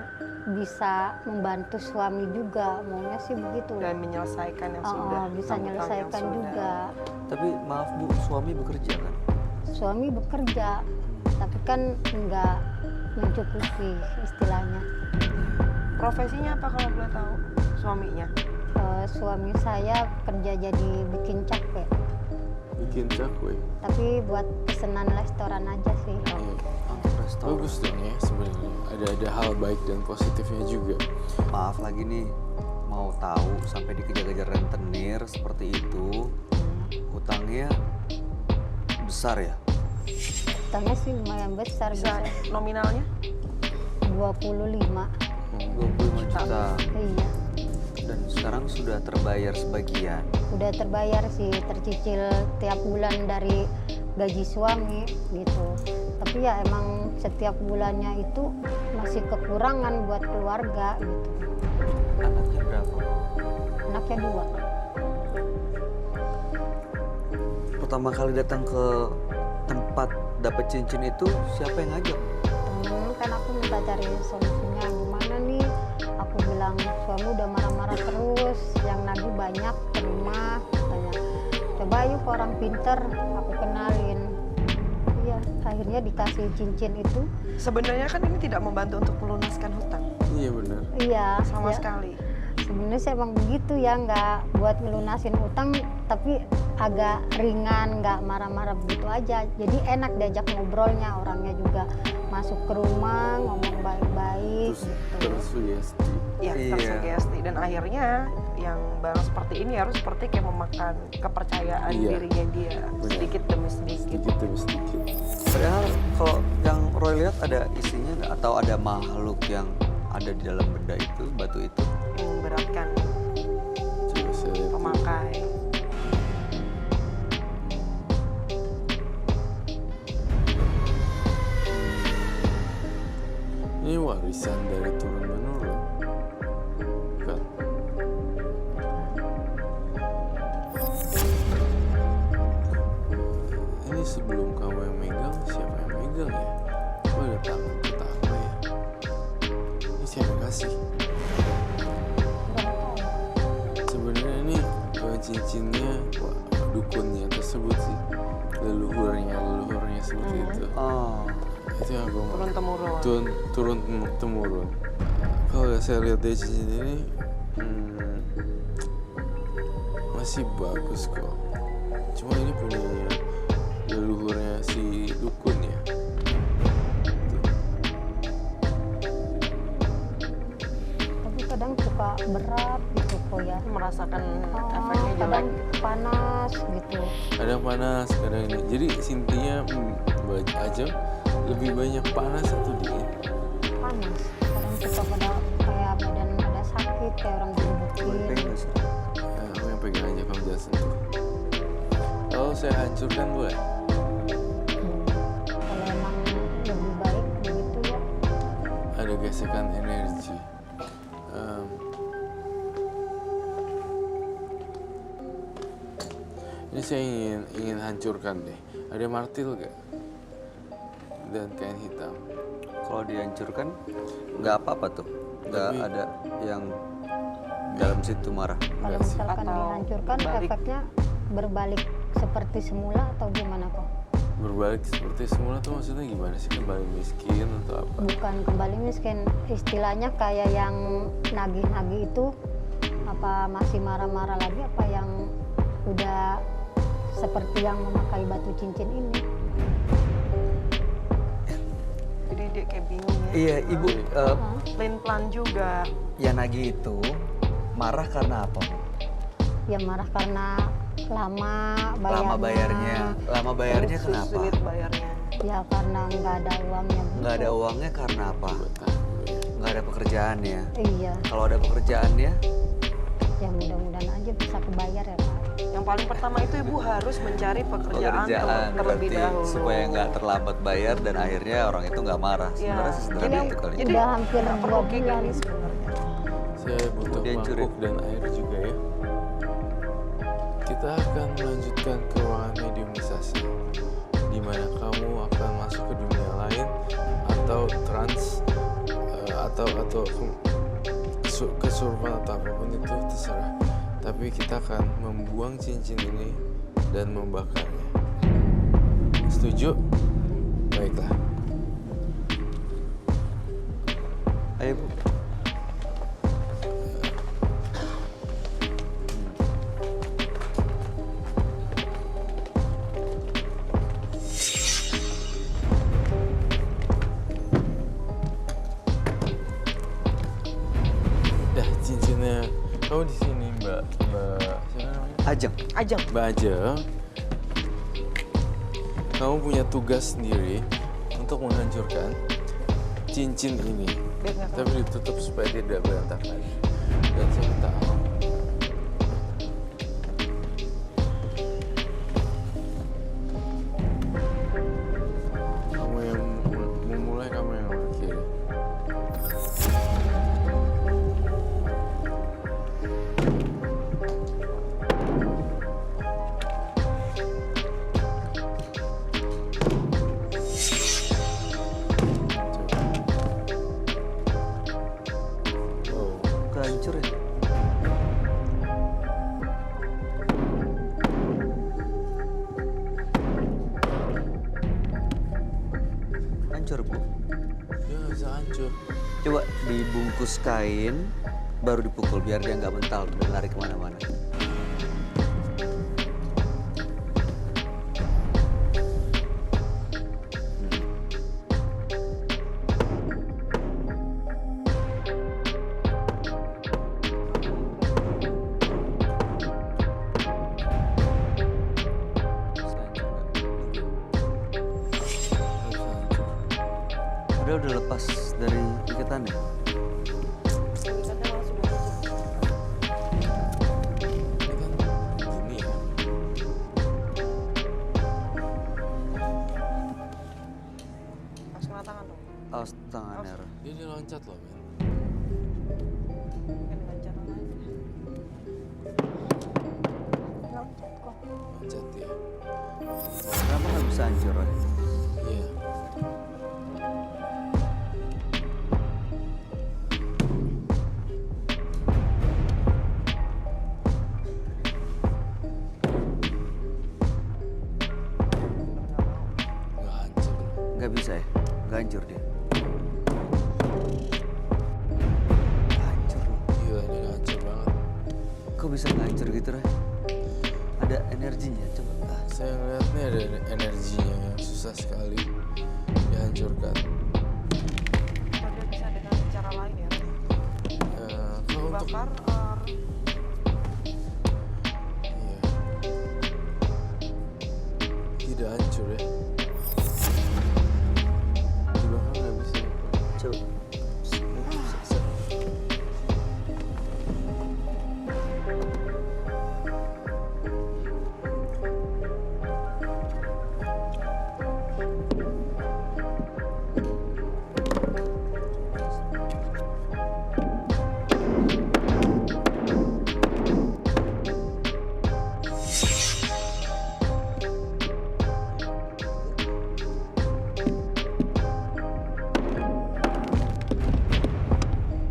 Speaker 6: bisa membantu suami juga, maunya sih begitu.
Speaker 2: Dan menyelesaikan yang sudah.
Speaker 6: Bisa
Speaker 2: hutang-hutang yang
Speaker 6: menyelesaikan
Speaker 2: sudah.
Speaker 6: juga.
Speaker 1: Tapi maaf Bu, suami bekerja kan?
Speaker 6: Suami bekerja, tapi kan nggak mencukupi istilahnya.
Speaker 2: Profesinya apa kalau boleh tahu? Suaminya.
Speaker 6: Suami saya kerja jadi bikin cakwe,
Speaker 5: Bikin cakwe.
Speaker 6: tapi buat pesanan restoran aja sih.
Speaker 5: Iya.
Speaker 1: Untuk restoran.
Speaker 5: Bagus dong ya sebenarnya. Ada hal baik dan positifnya juga.
Speaker 1: Maaf lagi nih, mau tahu sampai dikejar-kejar rentenir seperti itu, hutangnya besar ya?
Speaker 6: Utangnya sih lumayan besar,
Speaker 2: Bisa
Speaker 6: bisa
Speaker 2: nominalnya?
Speaker 6: 25.
Speaker 1: 25 juta.
Speaker 6: Iya,
Speaker 1: Dan sekarang sudah terbayar sebagian.
Speaker 6: udah terbayar sih, tercicil tiap bulan dari gaji suami gitu. Tapi ya emang setiap bulannya itu masih kekurangan buat keluarga gitu.
Speaker 1: Anaknya berapa?
Speaker 6: Anaknya 2.
Speaker 1: Pertama kali datang ke tempat dapat cincin itu siapa yang ngajak?
Speaker 6: Temen kan aku minta cari solusinya gimana nih. Aku bilang suami udah marah-marah terus, yang nagih banyak ke rumah katanya. Coba yuk ke orang pinter, aku kenalin. Iya, akhirnya dikasih cincin itu.
Speaker 2: Sebenarnya kan ini tidak membantu untuk melunaskan hutang
Speaker 5: Iya benar.
Speaker 6: Iya,
Speaker 2: sama
Speaker 6: ya,
Speaker 2: sekali.
Speaker 6: sebenarnya sih emang begitu ya, nggak buat ngelunasin utang, tapi agak ringan, nggak marah-marah begitu aja. Jadi enak diajak ngobrolnya, orangnya juga masuk ke rumah ngomong baik-baik
Speaker 5: Terus
Speaker 6: gitu.
Speaker 5: tersugesti.
Speaker 2: Ya,
Speaker 1: Iya.
Speaker 2: tersugesti. Dan akhirnya yang barang seperti ini harus seperti kayak memakan kepercayaan
Speaker 5: Iya.
Speaker 2: dirinya dia sedikit demi sedikit.
Speaker 5: Sedikit demi sedikit.
Speaker 1: Padahal kalau yang Roy lihat ada isinya nggak? Atau ada makhluk yang ada di dalam benda itu, batu itu?
Speaker 2: Yang memberatkan
Speaker 5: Coba saya lihat.
Speaker 2: pemakai.
Speaker 5: Ini warisan dari turun menurun. bilang ya, gue ada tangan pertama ya. Ini siapa kasih? Sebenarnya ini cincinnya dukunnya tersebut sih, leluhurnya seperti itu.
Speaker 1: Oh.
Speaker 5: Itu yang gue
Speaker 2: Turun temurun.
Speaker 5: turun temurun. Kalau saya lihat dari cincin ini masih bagus kok. Cuma ini punya leluhurnya si dukun ya.
Speaker 6: Tapi kadang suka berat gitu kok ya.
Speaker 2: Merasakan
Speaker 6: Oh,
Speaker 2: efeknya jelek.
Speaker 6: kadang panas gitu.
Speaker 5: Kadang panas, kadang ini. Jadi intinya aja lebih banyak panas atau dingin.
Speaker 6: Panas. Kadang suka pada kayak badan ada sakit kayak orang
Speaker 1: Boleh
Speaker 6: dibukin.
Speaker 1: pegang nggak sih?
Speaker 5: Aku yang pegang aja, kamu jangan sentuh. Kalau saya hancurkan boleh?
Speaker 6: Kalau emang lebih baik begitu ya.
Speaker 5: Ada gesekan energi. Ini saya ingin hancurkan deh. Ada martil gak? Dan kain hitam.
Speaker 1: Kalau dihancurkan nggak apa-apa tuh. Nggak
Speaker 5: Tapi-
Speaker 1: ada yang dalam situ marah.
Speaker 6: Kalau
Speaker 5: Enggak sih.
Speaker 6: misalkan
Speaker 2: Atau
Speaker 6: dihancurkan
Speaker 2: balik.
Speaker 6: efeknya berbalik seperti semula atau gimana kok?
Speaker 5: Berbalik seperti semula tuh maksudnya gimana sih? Kembali miskin atau apa?
Speaker 6: Bukan kembali miskin, istilahnya kayak yang nagih-nagih itu apa masih marah-marah lagi apa yang udah seperti yang memakai batu cincin ini.
Speaker 2: Jadi dia kayak bingung ya.
Speaker 1: Iya, Ibu,
Speaker 2: Plain plan juga.
Speaker 1: yang nagih itu marah karena apa?
Speaker 6: Ya marah karena lama bayarnya.
Speaker 1: Lama bayarnya
Speaker 2: Terus
Speaker 1: kenapa?
Speaker 2: Sulit bayarnya.
Speaker 6: Ya karena nggak ada uangnya. Bu.
Speaker 1: Nggak ada uangnya karena apa? Nggak ada pekerjaannya.
Speaker 6: Iya,
Speaker 1: Kalau ada pekerjaannya,
Speaker 6: ya mudah-mudahan aja bisa kebayar ya Pak.
Speaker 2: Yang paling pertama itu ibu harus mencari pekerjaan terlebih
Speaker 1: berarti
Speaker 2: dahulu.
Speaker 1: supaya nggak terlambat bayar dan akhirnya orang itu nggak marah.
Speaker 2: Ya,
Speaker 1: Sebenarnya sesederhana itu kali.
Speaker 2: jadi
Speaker 6: Udah hampir
Speaker 2: nggak
Speaker 6: 2
Speaker 2: perlu kayak
Speaker 6: bulan.
Speaker 2: gini sebenarnya.
Speaker 5: Saya butuh
Speaker 1: Dihancurin.
Speaker 5: mangkuk dan air juga ya. Kita akan melanjutkan ke ruangan mediumisasi, di mana kamu akan masuk ke dunia lain atau atau kesurupan atau apapun itu terserah. Tapi kita akan membuang cincin ini dan membakarnya. Setuju? Baiklah.
Speaker 1: Ayo Bu.
Speaker 5: Dah cincinnya. Kamu di sini Mbak siapa namanya?
Speaker 1: Ajeng.
Speaker 2: Ajeng.
Speaker 5: Mbak Ajeng, kamu punya tugas sendiri untuk menghancurkan cincin ini,
Speaker 2: Biar nggak
Speaker 5: tapi ditutup supaya tidak berantakan. Dan saya minta kamu yang memulai, kamu yang mengakhiri. Oh,
Speaker 1: Kehancur ya. Hancur Bu.
Speaker 5: dia nggak bisa hancur.
Speaker 1: Coba dibungkus kain, baru dipukul biar dia nggak mental dan lari kemana-mana. Padahal udah lepas dari ikatannya.
Speaker 2: Ikatnya malah sudah tutup.
Speaker 5: Ini kan gini ya.
Speaker 2: Pas kena tangan dong.
Speaker 1: Awas tangannya. Ra.
Speaker 5: Dia loncat loh, men.
Speaker 2: Kan dengan cara lain.
Speaker 6: Loncat kok.
Speaker 5: Loncat ya.
Speaker 1: Kenapa nggak bisa hancur? Ra?
Speaker 5: Iya.
Speaker 1: hancur dia. Hancur loh.
Speaker 5: Gila, ini hancur banget.
Speaker 1: Kok bisa nggak hancur gitu, Ray? Ada energinya, coba.
Speaker 5: Saya ngeliat nih ada energinya yang susah sekali dihancurkan.
Speaker 2: Ada bisa dengan cara lain ya.
Speaker 5: Kalau untuk
Speaker 2: Bakar
Speaker 5: iya, tidak hancur ya. Dibakar nggak bisa.
Speaker 1: Coba.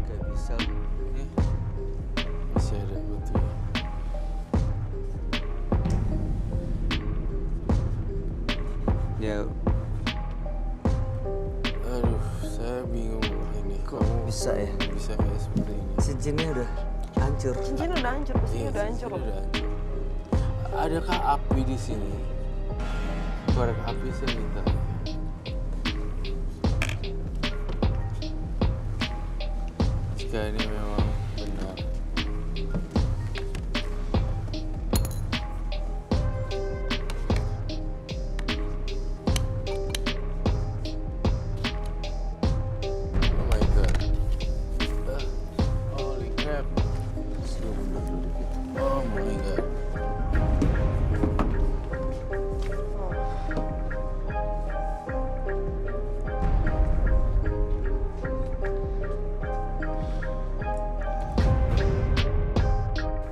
Speaker 1: Gak bisa.
Speaker 5: Ini masih ada batu.
Speaker 1: Ya,
Speaker 5: Aduh, saya bingung ini.
Speaker 1: Kok
Speaker 5: Kamu
Speaker 1: bisa ya?
Speaker 5: Bisa kayak seperti ini.
Speaker 1: cincinnya udah hancur.
Speaker 2: cincin udah hancur, besinya
Speaker 5: Iya,
Speaker 2: udah hancur.
Speaker 5: cincin udah hancur. Adakah api di sini? Korek api saya minta. Jika ini memang benar. Oh my god. Holy crap.
Speaker 1: Suruh mundur dulu dikit.
Speaker 5: Oh my god.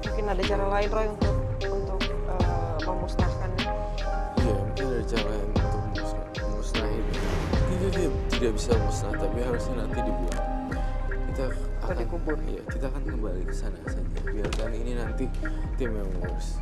Speaker 2: Mungkin ada cara lain Roy untuk memusnahkannya.
Speaker 5: Iya, mungkin ada cara lain untuk musnahin. Itu tidak bisa musnah, tapi harusnya nanti dibuang. Kita akan
Speaker 2: dikubur.
Speaker 5: Iya, kita akan kembali ke sana saja. Biarkan ini nanti tim yang mengurus.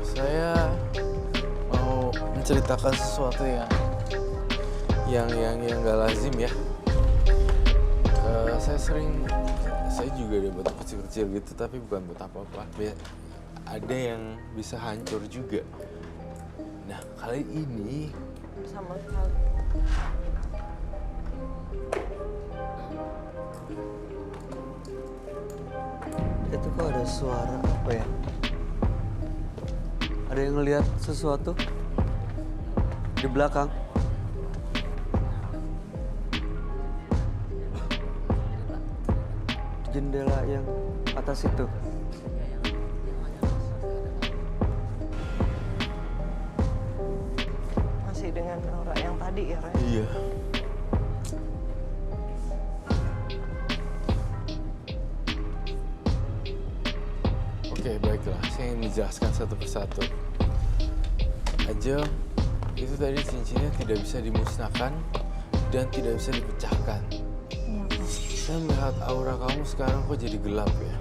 Speaker 5: Saya mau menceritakan sesuatu yang nggak lazim ya. Saya juga ada batu kecil-kecil gitu, tapi bukan buat apa-apa. Ada yang bisa hancur juga. Nah, kali ini
Speaker 2: Sama sekali.
Speaker 1: Itu kok ada suara apa ya? Ada yang ngelihat sesuatu di belakang? Jendela yang atas itu.
Speaker 2: Masih dengan aura yang tadi ya Roy.
Speaker 5: iya. Oke, baiklah. Saya ingin menjelaskan satu persatu. Ajeng, itu tadi cincinnya tidak bisa dimusnahkan dan tidak bisa dipecahkan.
Speaker 6: Iya, Pak.
Speaker 5: Saya melihat aura kamu sekarang kok jadi gelap ya.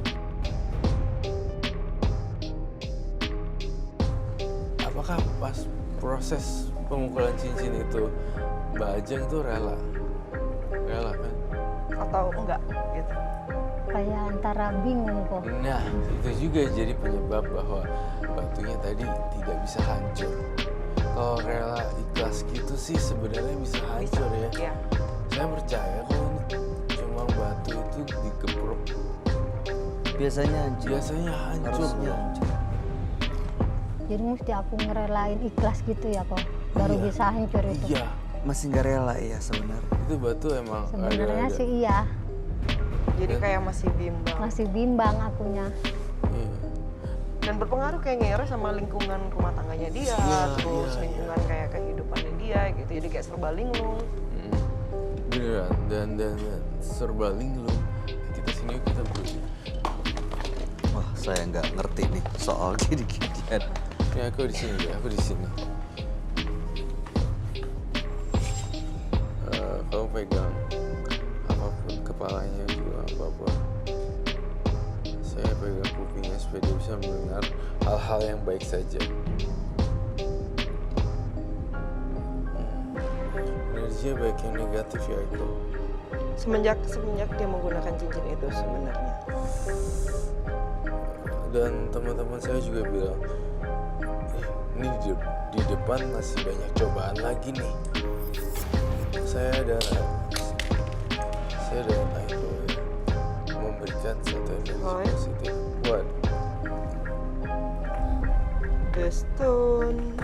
Speaker 5: Apakah pas proses pemukulan cincin itu Mbak Ajeng itu rela? Rela kan?
Speaker 2: Atau enggak gitu.
Speaker 6: Kayak antara bingung kok.
Speaker 5: Nah, itu juga jadi penyebab bahwa batunya tadi tidak bisa hancur. Kalau rela ikhlas gitu sih sebenarnya bisa hancur ya.
Speaker 2: Iya.
Speaker 5: Saya percaya kalau ini cuma batu itu dikeprok,
Speaker 1: Biasanya hancur.
Speaker 5: biasanya hancur.
Speaker 1: Harusnya
Speaker 5: loh.
Speaker 1: hancur.
Speaker 6: Jadi mesti aku ngerelain ikhlas gitu ya kok. Baru
Speaker 5: Iya.
Speaker 6: bisa hancur itu.
Speaker 5: Iya,
Speaker 1: Masih nggak rela ya sebenarnya.
Speaker 5: itu batu emang
Speaker 6: Sebenarnya
Speaker 5: ada.
Speaker 6: sih iya.
Speaker 2: Jadi kayak masih bimbang.
Speaker 6: Masih bimbang akunya.
Speaker 5: Iya.
Speaker 2: Dan berpengaruh kayak ngere sama lingkungan rumah tangganya dia, terus lingkungan kayak kehidupannya dia gitu. Jadi kayak serba linglung.
Speaker 5: Beneran, dan serba linglung. Kita sini yuk, kita berdua.
Speaker 1: Wah, saya nggak ngerti nih soal gini-ginian.
Speaker 5: Ini aku di sini, aku di sini. Kamu pegang apapun, kepalanya juga apa-apa. Saya pegang kupingnya supaya dia bisa mendengar hal-hal yang baik saja. Energinya baik yang negatif ya itu.
Speaker 2: Semenjak dia menggunakan cincin itu sebenarnya.
Speaker 5: Dan teman-teman saya juga bilang, ini di depan masih banyak cobaan lagi nih. Saya dan Aiko memberikan satu energi positif. What?
Speaker 2: The stone.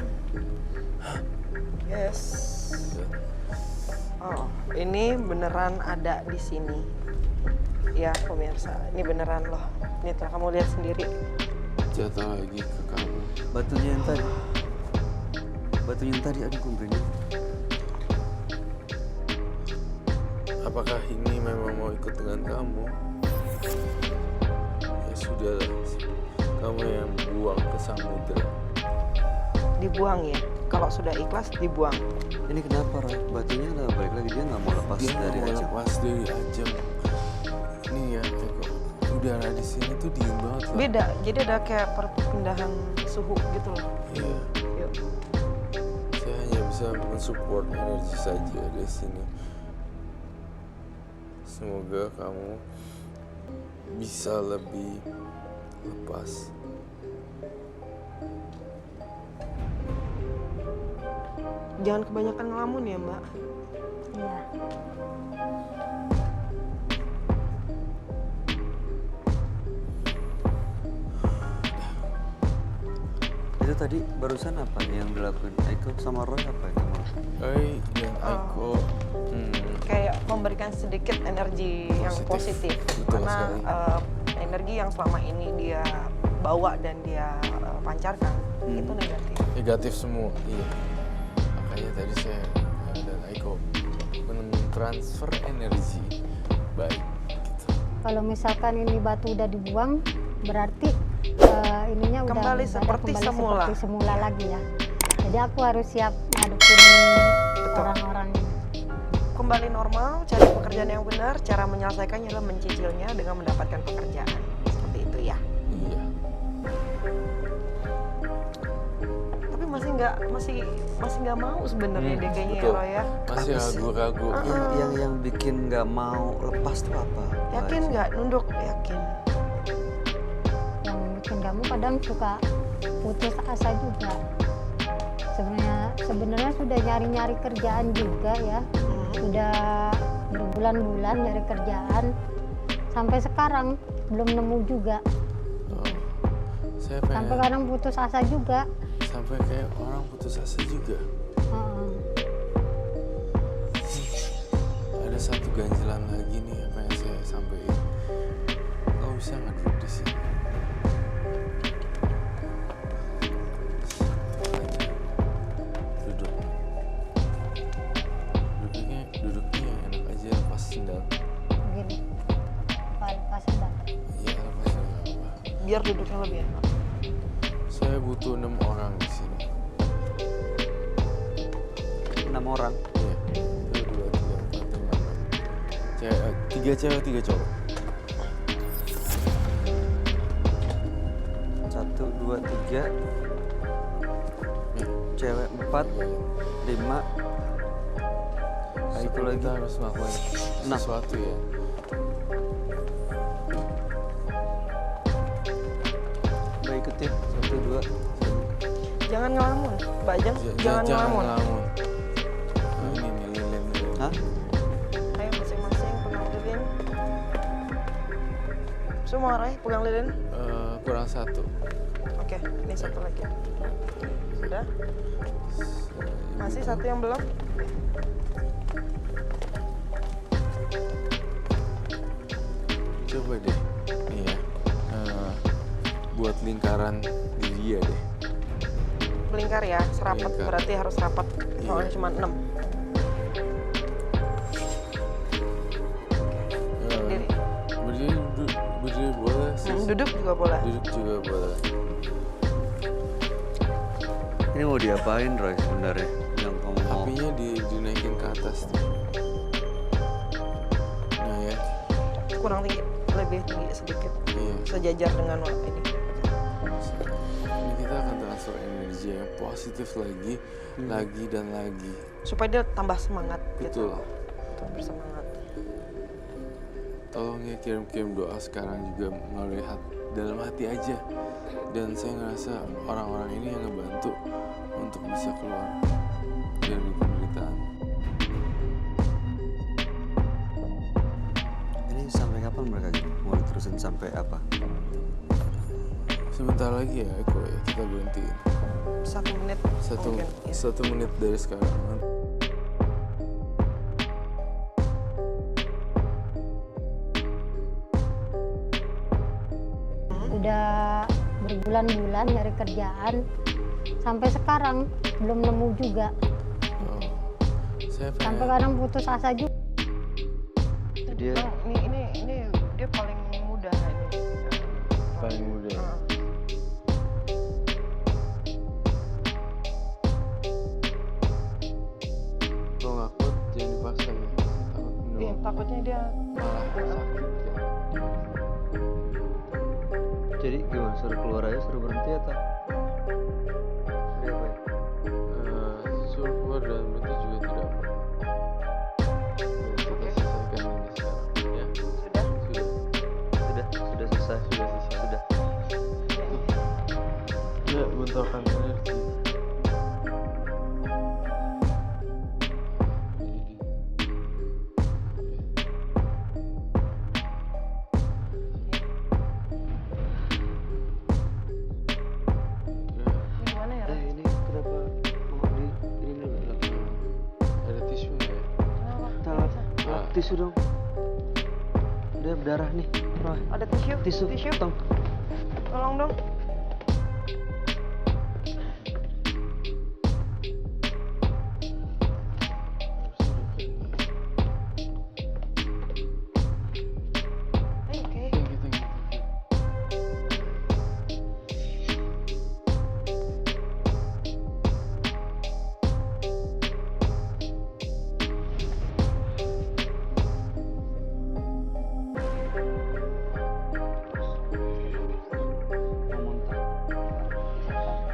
Speaker 2: Yes. Oh, ini beneran ada di sini. Ya pemirsa, ini beneran loh. Ini telah kamu lihat sendiri.
Speaker 5: Jatuh lagi ke kamu.
Speaker 1: Batunya yang tadi, aduh kumbrinya.
Speaker 5: Apakah ini memang mau ikut dengan kamu? Ya sudah, kamu yang buang ke samudera.
Speaker 2: Dibuang ya. Kalau sudah ikhlas dibuang.
Speaker 1: Ini kenapa, Roy? Batunya nggak balik lagi, dia nggak mau lepas
Speaker 5: Dia
Speaker 1: dari
Speaker 5: mau
Speaker 1: Ajeng.
Speaker 5: lepas dari Ajeng. Ini ya, Eko, udara di sini tuh dingin banget loh.
Speaker 2: Beda, jadi ada kayak perpindahan suhu gitu loh.
Speaker 5: Iya,
Speaker 2: Yuk.
Speaker 5: saya hanya bisa mensupport energi saja di sini. Semoga kamu bisa lebih lepas.
Speaker 2: Jangan kebanyakan ngelamun ya Mbak.
Speaker 6: Iya.
Speaker 1: Itu tadi barusan apa nih yang dilakuin Aiko sama Roy, apa itu?
Speaker 5: Oi dan Aiko,
Speaker 2: Kayak memberikan sedikit energi yang positif.
Speaker 5: Betul
Speaker 2: Karena
Speaker 5: sekali.
Speaker 2: energi yang selama ini dia bawa dan dia pancarkan itu negatif.
Speaker 5: Negatif semua, iya. Makanya tadi saya dan Aiko mentransfer energi baik gitu.
Speaker 6: Kalau misalkan ini batu udah dibuang, berarti ininya udah
Speaker 2: Kembali
Speaker 6: ibadah
Speaker 2: seperti semula.
Speaker 6: seperti semula lagi ya. Jadi aku harus siap ngadepin orang-orang ini.
Speaker 2: Kembali normal, cari pekerjaan yang benar. Cara menyelesaikannya adalah mencicilnya dengan mendapatkan pekerjaan. Seperti itu ya.
Speaker 5: Iya.
Speaker 2: Tapi masih nggak mau sebenarnya deh kayaknya ya
Speaker 5: betul.
Speaker 2: Roy ya.
Speaker 5: Masih
Speaker 1: Apa sih?
Speaker 5: ragu-ragu.
Speaker 1: Yang bikin nggak mau lepas tuh apa?
Speaker 2: Yakin nggak nunduk? Yakin.
Speaker 6: Yang bikin kamu kadang suka putus asa juga. Sebenarnya sudah nyari-nyari kerjaan juga ya. Sudah berbulan-bulan nyari kerjaan. Sampai sekarang belum nemu juga.
Speaker 5: Oh, saya
Speaker 6: Sampai
Speaker 5: pengen
Speaker 6: kadang putus asa juga.
Speaker 5: sampai kayak orang putus asa juga.
Speaker 6: Heeh.
Speaker 5: Ada satu ganjilan lagi nih yang pengen saya sampaikan. Kamu bisa nggak duduk di sini? Duduk. Duduknya yang enak aja, lepas sendal.
Speaker 6: Begini. Lepas sendal.
Speaker 5: Iya, lepas sendal nggak apa.
Speaker 2: Biar duduknya lebih enak.
Speaker 5: Saya butuh 6 orang di sini.
Speaker 1: 6 orang.
Speaker 5: Iya. 1, 2, 3, 4, 5, 6. 3 cewek, 3 cowok.
Speaker 1: 1, 2, 3.
Speaker 5: Nih,
Speaker 1: Cewek 4, 5. Aiko lagi.
Speaker 5: kita harus melakukan
Speaker 1: 6.
Speaker 5: sesuatu ya.
Speaker 1: Baik, ikutin. 1, 2.
Speaker 2: Jangan ngelamun, Mbak Ajeng. Jangan ngelamun.
Speaker 5: Oh, ini nih, lilin.
Speaker 1: Hah?
Speaker 2: Ayo masing-masing pegang lilin. Semua Roy pegang lilin.
Speaker 5: Kurang 1.
Speaker 2: Oke, ini satu lagi. Sudah? Masih satu yang belum?
Speaker 5: Coba deh, nih ya. Buat lingkaran di dia deh.
Speaker 2: Melingkar ya, serapat
Speaker 5: Melingkar.
Speaker 2: berarti harus rapat. Soalnya
Speaker 5: Iya.
Speaker 2: cuma 6. Berdiri.
Speaker 5: Berdiri boleh sih.
Speaker 2: Duduk juga boleh.
Speaker 5: Duduk juga boleh.
Speaker 1: Ini mau diapain Roy sebenarnya? Yang kamu mau?
Speaker 5: Apinya dinaikin ke atas tuh. Nah ya,
Speaker 2: Kurang tinggi, lebih tinggi sedikit.
Speaker 5: iya.
Speaker 2: Sejajar dengan ini.
Speaker 5: Ini kita akan transfer energi yang positif lagi, lagi dan lagi.
Speaker 2: Supaya dia tambah semangat gitu.
Speaker 5: Betul.
Speaker 2: Untuk bersemangat.
Speaker 5: Tolong ya kirim-kirim doa sekarang juga melalui dalam hati aja. Dan saya ngerasa orang-orang ini yang ngebantu untuk bisa keluar dari penderitaan.
Speaker 1: Ini sampai kapan mereka gitu? Mau diterusin sampai apa?
Speaker 5: Sebentar lagi ya Eko ya, kita berhentiin.
Speaker 2: 1 menit mungkin. Ya.
Speaker 5: 1 menit dari sekarang.
Speaker 6: Udah berbulan-bulan nyari kerjaan, sampai sekarang belum nemu juga.
Speaker 5: Oh, saya
Speaker 6: Sampai
Speaker 5: pengen.
Speaker 6: kadang putus asa juga.
Speaker 1: Dia
Speaker 2: Ini dia paling muda ini.
Speaker 5: Paling muda.
Speaker 2: Ah.
Speaker 5: Kalau nggak kuat jangan dipaksa ya. Takut
Speaker 2: Iya, takutnya dia
Speaker 5: malah sakit ya.
Speaker 1: jadi gimana? Suruh keluar aja, suruh berhenti atau? Jadi apa ya?
Speaker 5: Suruh keluar dan berhenti juga tidak apa. Dan kita selesaikan ini sekarang ya.
Speaker 2: sudah.
Speaker 1: Sudah selesai. Sudah.
Speaker 5: Ya, bentrokan energi.
Speaker 2: Ini gimana ya? Ran?
Speaker 1: Ini kenapa? Oh, ini
Speaker 5: Ada tisu nggak ya?
Speaker 2: Kenapa?
Speaker 1: Talap.
Speaker 5: Ah.
Speaker 1: Tisu dong. Dia berdarah nih. Roy.
Speaker 2: Ada tisu?
Speaker 1: Tisu. Tong.
Speaker 2: Tolong dong. Oke.
Speaker 5: Thank you.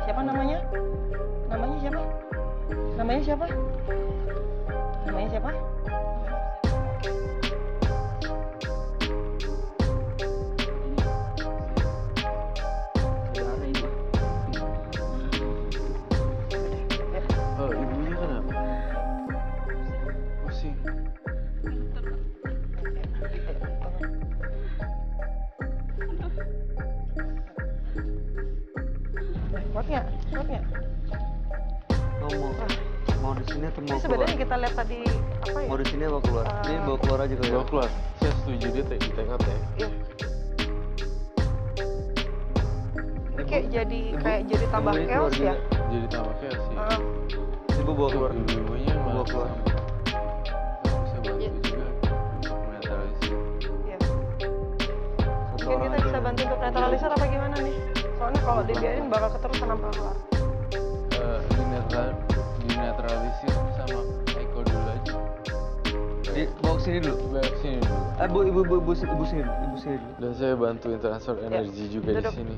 Speaker 2: Siapa namanya? Namanya siapa? Namanya siapa? Namanya siapa?
Speaker 5: Oh, ibunya kenapa? Pusing.
Speaker 2: Kuat nggak? Kuat nggak?
Speaker 1: Mau di sini atau
Speaker 2: Ini
Speaker 1: mau keluar?
Speaker 2: sebenarnya kita lihat tadi apa ya?
Speaker 1: Mau di sini apa keluar? Ini bawa keluar aja kali ya.
Speaker 5: Bawa keluar. Saya setuju dia di TKT.
Speaker 2: Iya. Ini kayak jadi tambah
Speaker 1: ini
Speaker 2: chaos
Speaker 1: keluar
Speaker 2: ya.
Speaker 5: Jadi tambah kayak sih.
Speaker 2: Ah,
Speaker 1: Ibu bawa keluar.
Speaker 5: Ibu-ibunya
Speaker 1: Bawa
Speaker 5: malah
Speaker 1: keluar.
Speaker 5: bisa bantu
Speaker 2: Iya.
Speaker 5: juga untuk menetralisir.
Speaker 2: iya.
Speaker 1: Satu
Speaker 2: Mungkin
Speaker 1: orang
Speaker 2: kita
Speaker 1: aja.
Speaker 2: bisa bantu untuk netralisir apa gimana nih? Soalnya kalau dibiarin bakal keterusan sampai kelar.
Speaker 5: Dinetralisir sama Eko dulu aja.
Speaker 1: Bawa ke sini dulu.
Speaker 5: Bawa ke sini dulu.
Speaker 1: Ibu sini dulu.
Speaker 5: Dan saya bantuin transfer energi juga di
Speaker 2: Duduk.
Speaker 5: sini.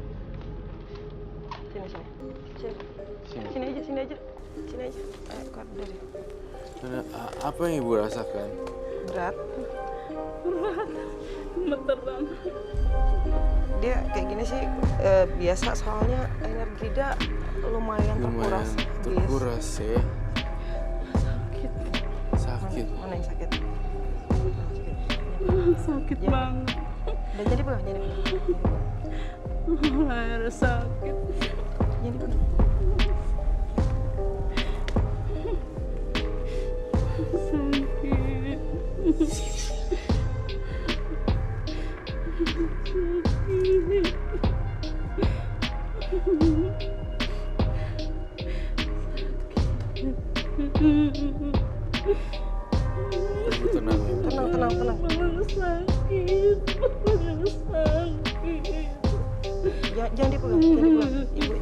Speaker 2: Sini.
Speaker 5: Sini.
Speaker 2: Sini aja. Ayo keluar dari.
Speaker 5: Karena, apa yang ibu rasakan?
Speaker 2: Berat. Dia kayak gini sih biasa soalnya energi dia lumayan terkuras.
Speaker 5: terkuras ya. Sakit.
Speaker 2: Mana yang sakit?
Speaker 7: Sakit
Speaker 2: Ya.
Speaker 7: banget.
Speaker 2: Udah jadi belum?
Speaker 7: Air sakit.
Speaker 2: Jadi belum?
Speaker 7: Sakit.
Speaker 2: tenang.
Speaker 7: Mama sakit. Mama sakit.
Speaker 2: Jangan dipegang. Ibu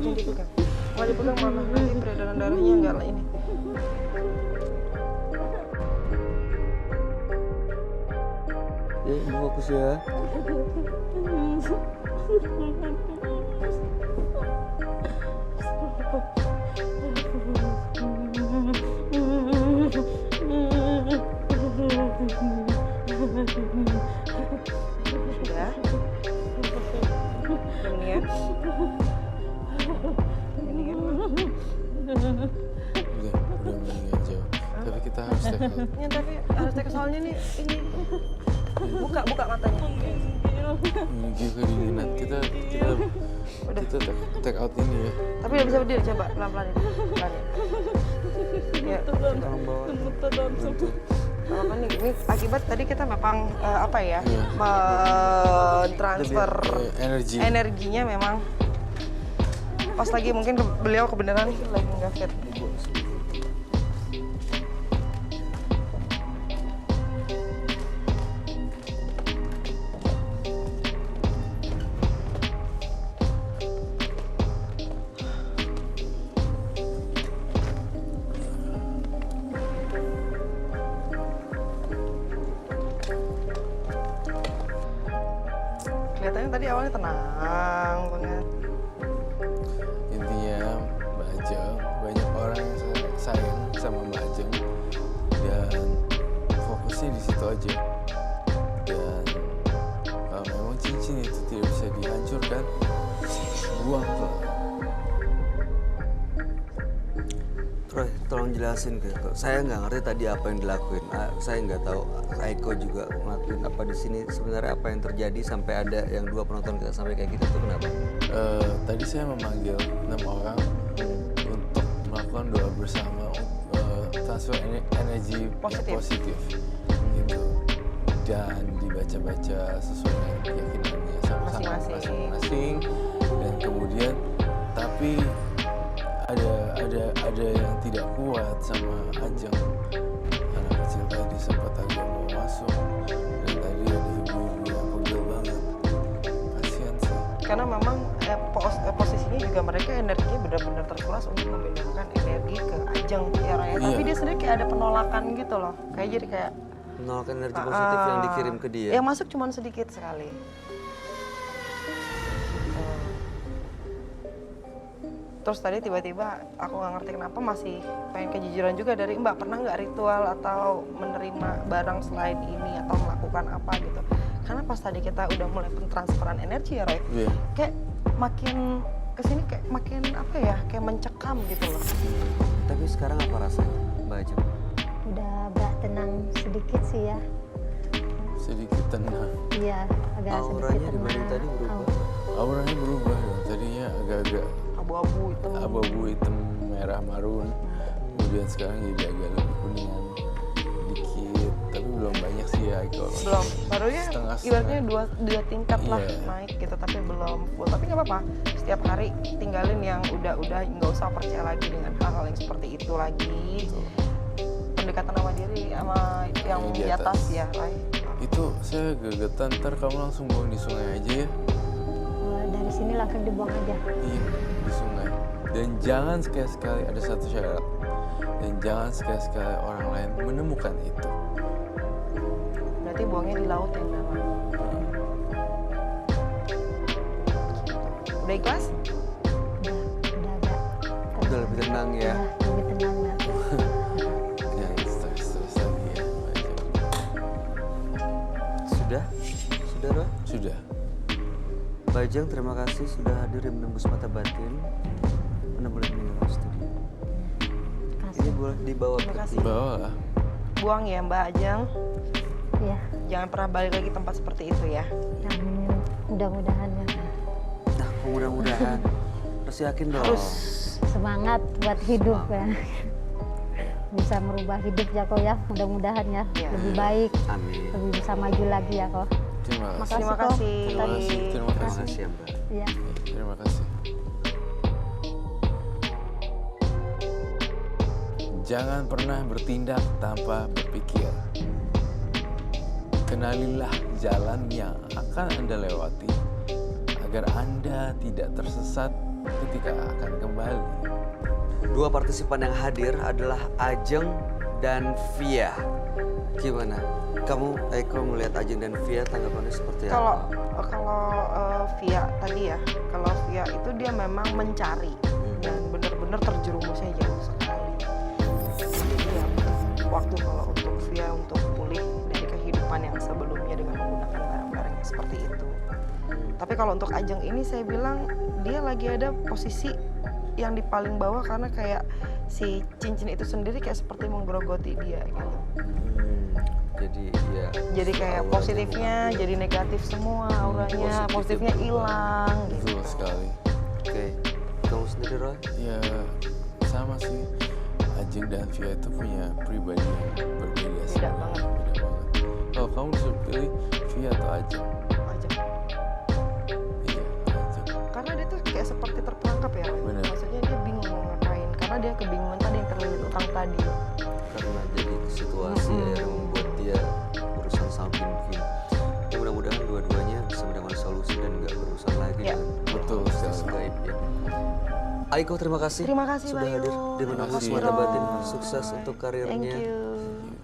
Speaker 2: jangan dipegang. Kalau dipegang malah nanti peredaran darahnya enggak lah ini.
Speaker 1: Ya, Ibu fokus ya.
Speaker 2: Sudah. Kemudian. Ini kan.
Speaker 5: Udah mendingan jauh. Tapi kita harus take out.
Speaker 2: Ya, tapi harus take soalnya nih ini. Buka matanya.
Speaker 5: Ini juga kedinginan. Kita take out ini ya.
Speaker 2: Tapi udah bisa berdiri, coba pelan-pelan ya. Pelan ya. Ya,
Speaker 1: Tolong bawa.
Speaker 5: Untuk
Speaker 2: apa nih? Ini akibat tadi kita memang apa ya?
Speaker 5: Iya.
Speaker 2: Transfer
Speaker 5: energi.
Speaker 2: energinya memang pas lagi mungkin beliau kebenaran lagi nggak fit. Kelihatannya tadi awalnya tenang banget.
Speaker 5: Intinya Mbak Ajeng, banyak orang yang sayang sama Mbak Ajeng dan fokusnya di situ aja. Dan kalau memang cincin itu tidak bisa dihancurkan, buang lah.
Speaker 1: Roy, tolong jelasin ke aku. Saya nggak ngerti tadi apa yang dilakuin. Saya nggak tahu. Aiko juga ngelakuin apa di sini. Sebenarnya apa yang terjadi sampai ada yang 2 penonton kita sampai kayak gitu tuh kenapa?
Speaker 5: Tadi saya memanggil 6 orang untuk melakukan doa bersama transfer energi
Speaker 2: Positif.
Speaker 5: yang positif gitu, dan dibaca-baca sesuai dengan keyakinannya sama-sama masing-masing. Dan kemudian tapi ada yang tidak kuat sama Ajeng. Anak kecil tadi sempat agak mau masuk, dan tadi ada ibu-ibu yang pegel banget. Kasihan sih.
Speaker 2: Karena memang posisinya juga mereka energinya benar-benar terkuras untuk memindahkan energi ke Ajeng ya Raya.
Speaker 5: Iya.
Speaker 2: Tapi dia sendiri kayak ada penolakan gitu loh. Kayak jadi kayak
Speaker 1: Menolak energi positif yang dikirim ke dia.
Speaker 2: yang masuk cuma sedikit sekali. Terus tadi tiba-tiba aku nggak ngerti kenapa masih pengen kejujuran juga dari Mbak, pernah nggak ritual atau menerima barang selain ini atau melakukan apa gitu. Karena pas tadi kita udah mulai pentransferan energi ya Roy,
Speaker 5: Iya.
Speaker 2: kayak makin kesini kayak makin apa ya, kayak mencekam gitu loh.
Speaker 1: Tapi sekarang apa rasanya, Mbak Ajeng?
Speaker 6: Udah agak tenang sedikit sih ya.
Speaker 5: Sedikit tenang.
Speaker 6: Iya, agak sedikit
Speaker 1: Auranya
Speaker 6: tenang.
Speaker 1: dibanding tadi berubah?
Speaker 5: Auranya berubah dong. Tadinya agak-agak
Speaker 2: Abu-abu itu.
Speaker 5: abu-abu hitam merah marun. Kemudian sekarang jadi agak lebih kuningan dikit. Tapi belum banyak sih ya kalau.
Speaker 2: Belum, baru ya
Speaker 5: Setengah-setengah.
Speaker 2: ibaratnya dua tingkat lah
Speaker 5: Iya.
Speaker 2: naik gitu, tapi belum full. Tapi nggak apa-apa, setiap hari tinggalin yang udah nggak usah percaya lagi dengan hal-hal yang seperti itu lagi. Pendekatan sama diri sama yang
Speaker 5: Yang di
Speaker 2: di atas
Speaker 5: atas.
Speaker 2: ya, Rai.
Speaker 5: Itu saya gegetan, ntar kamu langsung buang di sungai aja ya.
Speaker 6: Dari sini langsung dibuang aja.
Speaker 5: Iya, di sungai. Dan jangan sekali-sekali, ada satu syarat. Dan jangan sekali-sekali orang lain menemukan itu.
Speaker 2: Berarti buangnya di laut yang dalam. Udah ikhlas?
Speaker 6: Udah agak
Speaker 1: Udah lebih tenang ya.
Speaker 6: Udah lebih tenang ya.
Speaker 5: Jangan stres-stres lagi ya.
Speaker 1: Sudah? Sudah, Roy?
Speaker 5: Sudah.
Speaker 1: Mbak Ajeng, terima kasih sudah hadir dan menembus mata batin. Anda boleh meninggalkan studio. Ini
Speaker 6: Kasih.
Speaker 1: boleh dibawa
Speaker 2: Terima
Speaker 1: ke
Speaker 2: kasih.
Speaker 1: tim.
Speaker 5: Bawa lah.
Speaker 2: Buang ya Mbak Ajeng.
Speaker 6: Iya.
Speaker 2: Jangan pernah balik lagi tempat seperti itu ya.
Speaker 6: Amin. Mudah-mudahan ya.
Speaker 1: Nah, mudah-mudahan. Harus yakin dong.
Speaker 2: Harus.
Speaker 6: Semangat buat hidup ya. Bisa merubah hidup ya kok ya. Mudah-mudahan ya.
Speaker 2: Iya.
Speaker 6: Lebih baik.
Speaker 1: Amin.
Speaker 6: Lebih bisa maju lagi ya kok.
Speaker 5: Terima kasih.
Speaker 2: Terima
Speaker 6: Kok.
Speaker 2: kasih.
Speaker 5: Terima kasih. Terima
Speaker 1: Terima
Speaker 5: kasih.
Speaker 1: kasih ya, Mbak.
Speaker 6: Iya.
Speaker 5: Terima kasih. Jangan pernah bertindak tanpa berpikir. kenalilah jalan yang akan Anda lewati agar Anda tidak tersesat ketika akan kembali.
Speaker 1: Dua partisipan yang hadir adalah Ajeng dan Via. Gimana? Kamu, Eko, melihat Ajeng dan Via tanggapannya seperti
Speaker 2: Kalau
Speaker 1: apa?
Speaker 2: Via tadi ya, kalau Via itu dia memang mencari dan benar-benar terjerumusnya jauh sekali. Jadi ya waktu kalau untuk Via untuk pulih dari kehidupan yang sebelumnya dengan menggunakan barang-barang yang seperti itu. Tapi kalau untuk Ajeng ini saya bilang dia lagi ada posisi yang di paling bawah karena kayak si cincin itu sendiri kayak seperti menggerogoti dia gitu.
Speaker 1: Jadi ya.
Speaker 2: Jadi kayak
Speaker 1: auranya
Speaker 2: positifnya
Speaker 1: mengambil.
Speaker 2: jadi negatif semua auranya,
Speaker 1: positifnya
Speaker 2: positifnya hilang gitu.
Speaker 5: Betul sekali.
Speaker 1: Oke, kamu sendiri Roy?
Speaker 5: Ya sama sih, Ajeng dan Via itu punya pribadi yang berbeda sih.
Speaker 2: Beda banget.
Speaker 5: Beda banget. Kalau kamu disuruh pilih Via atau Ajeng?
Speaker 2: Ajeng.
Speaker 5: Iya, Ajeng.
Speaker 2: Karena dia tuh kayak seperti terperangkap ya.
Speaker 5: Bener.
Speaker 2: Maksudnya dia bingung mau ngapain karena dia kebingungan tadi yang terlilit utang tadi.
Speaker 1: Karena jadi situasi yang membuat dia berurusan sama Kim. Ya mudah-mudahan dua-duanya bisa mendapatkan solusi dan nggak berurusan lagi
Speaker 2: Ya.
Speaker 1: dengan
Speaker 5: Betul
Speaker 1: hal-hal
Speaker 5: sekali.
Speaker 1: gaib ya. Aiko, terima kasih.
Speaker 2: Terima kasih
Speaker 1: sudah
Speaker 2: Bayu.
Speaker 1: hadir di
Speaker 5: Terima
Speaker 1: Menembus
Speaker 5: kasih.
Speaker 1: Mata Batin.
Speaker 2: Roy.
Speaker 1: Sukses untuk
Speaker 2: Thank
Speaker 1: karirnya
Speaker 2: you.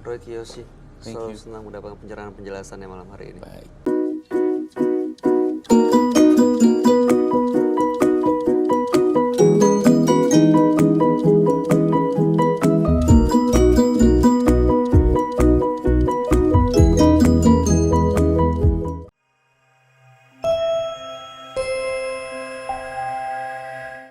Speaker 1: Roy Kiyoshi.
Speaker 5: Thank
Speaker 1: Selalu
Speaker 5: you.
Speaker 1: senang mendapatkan pencerahan penjelasannya malam hari ini.
Speaker 5: Baik.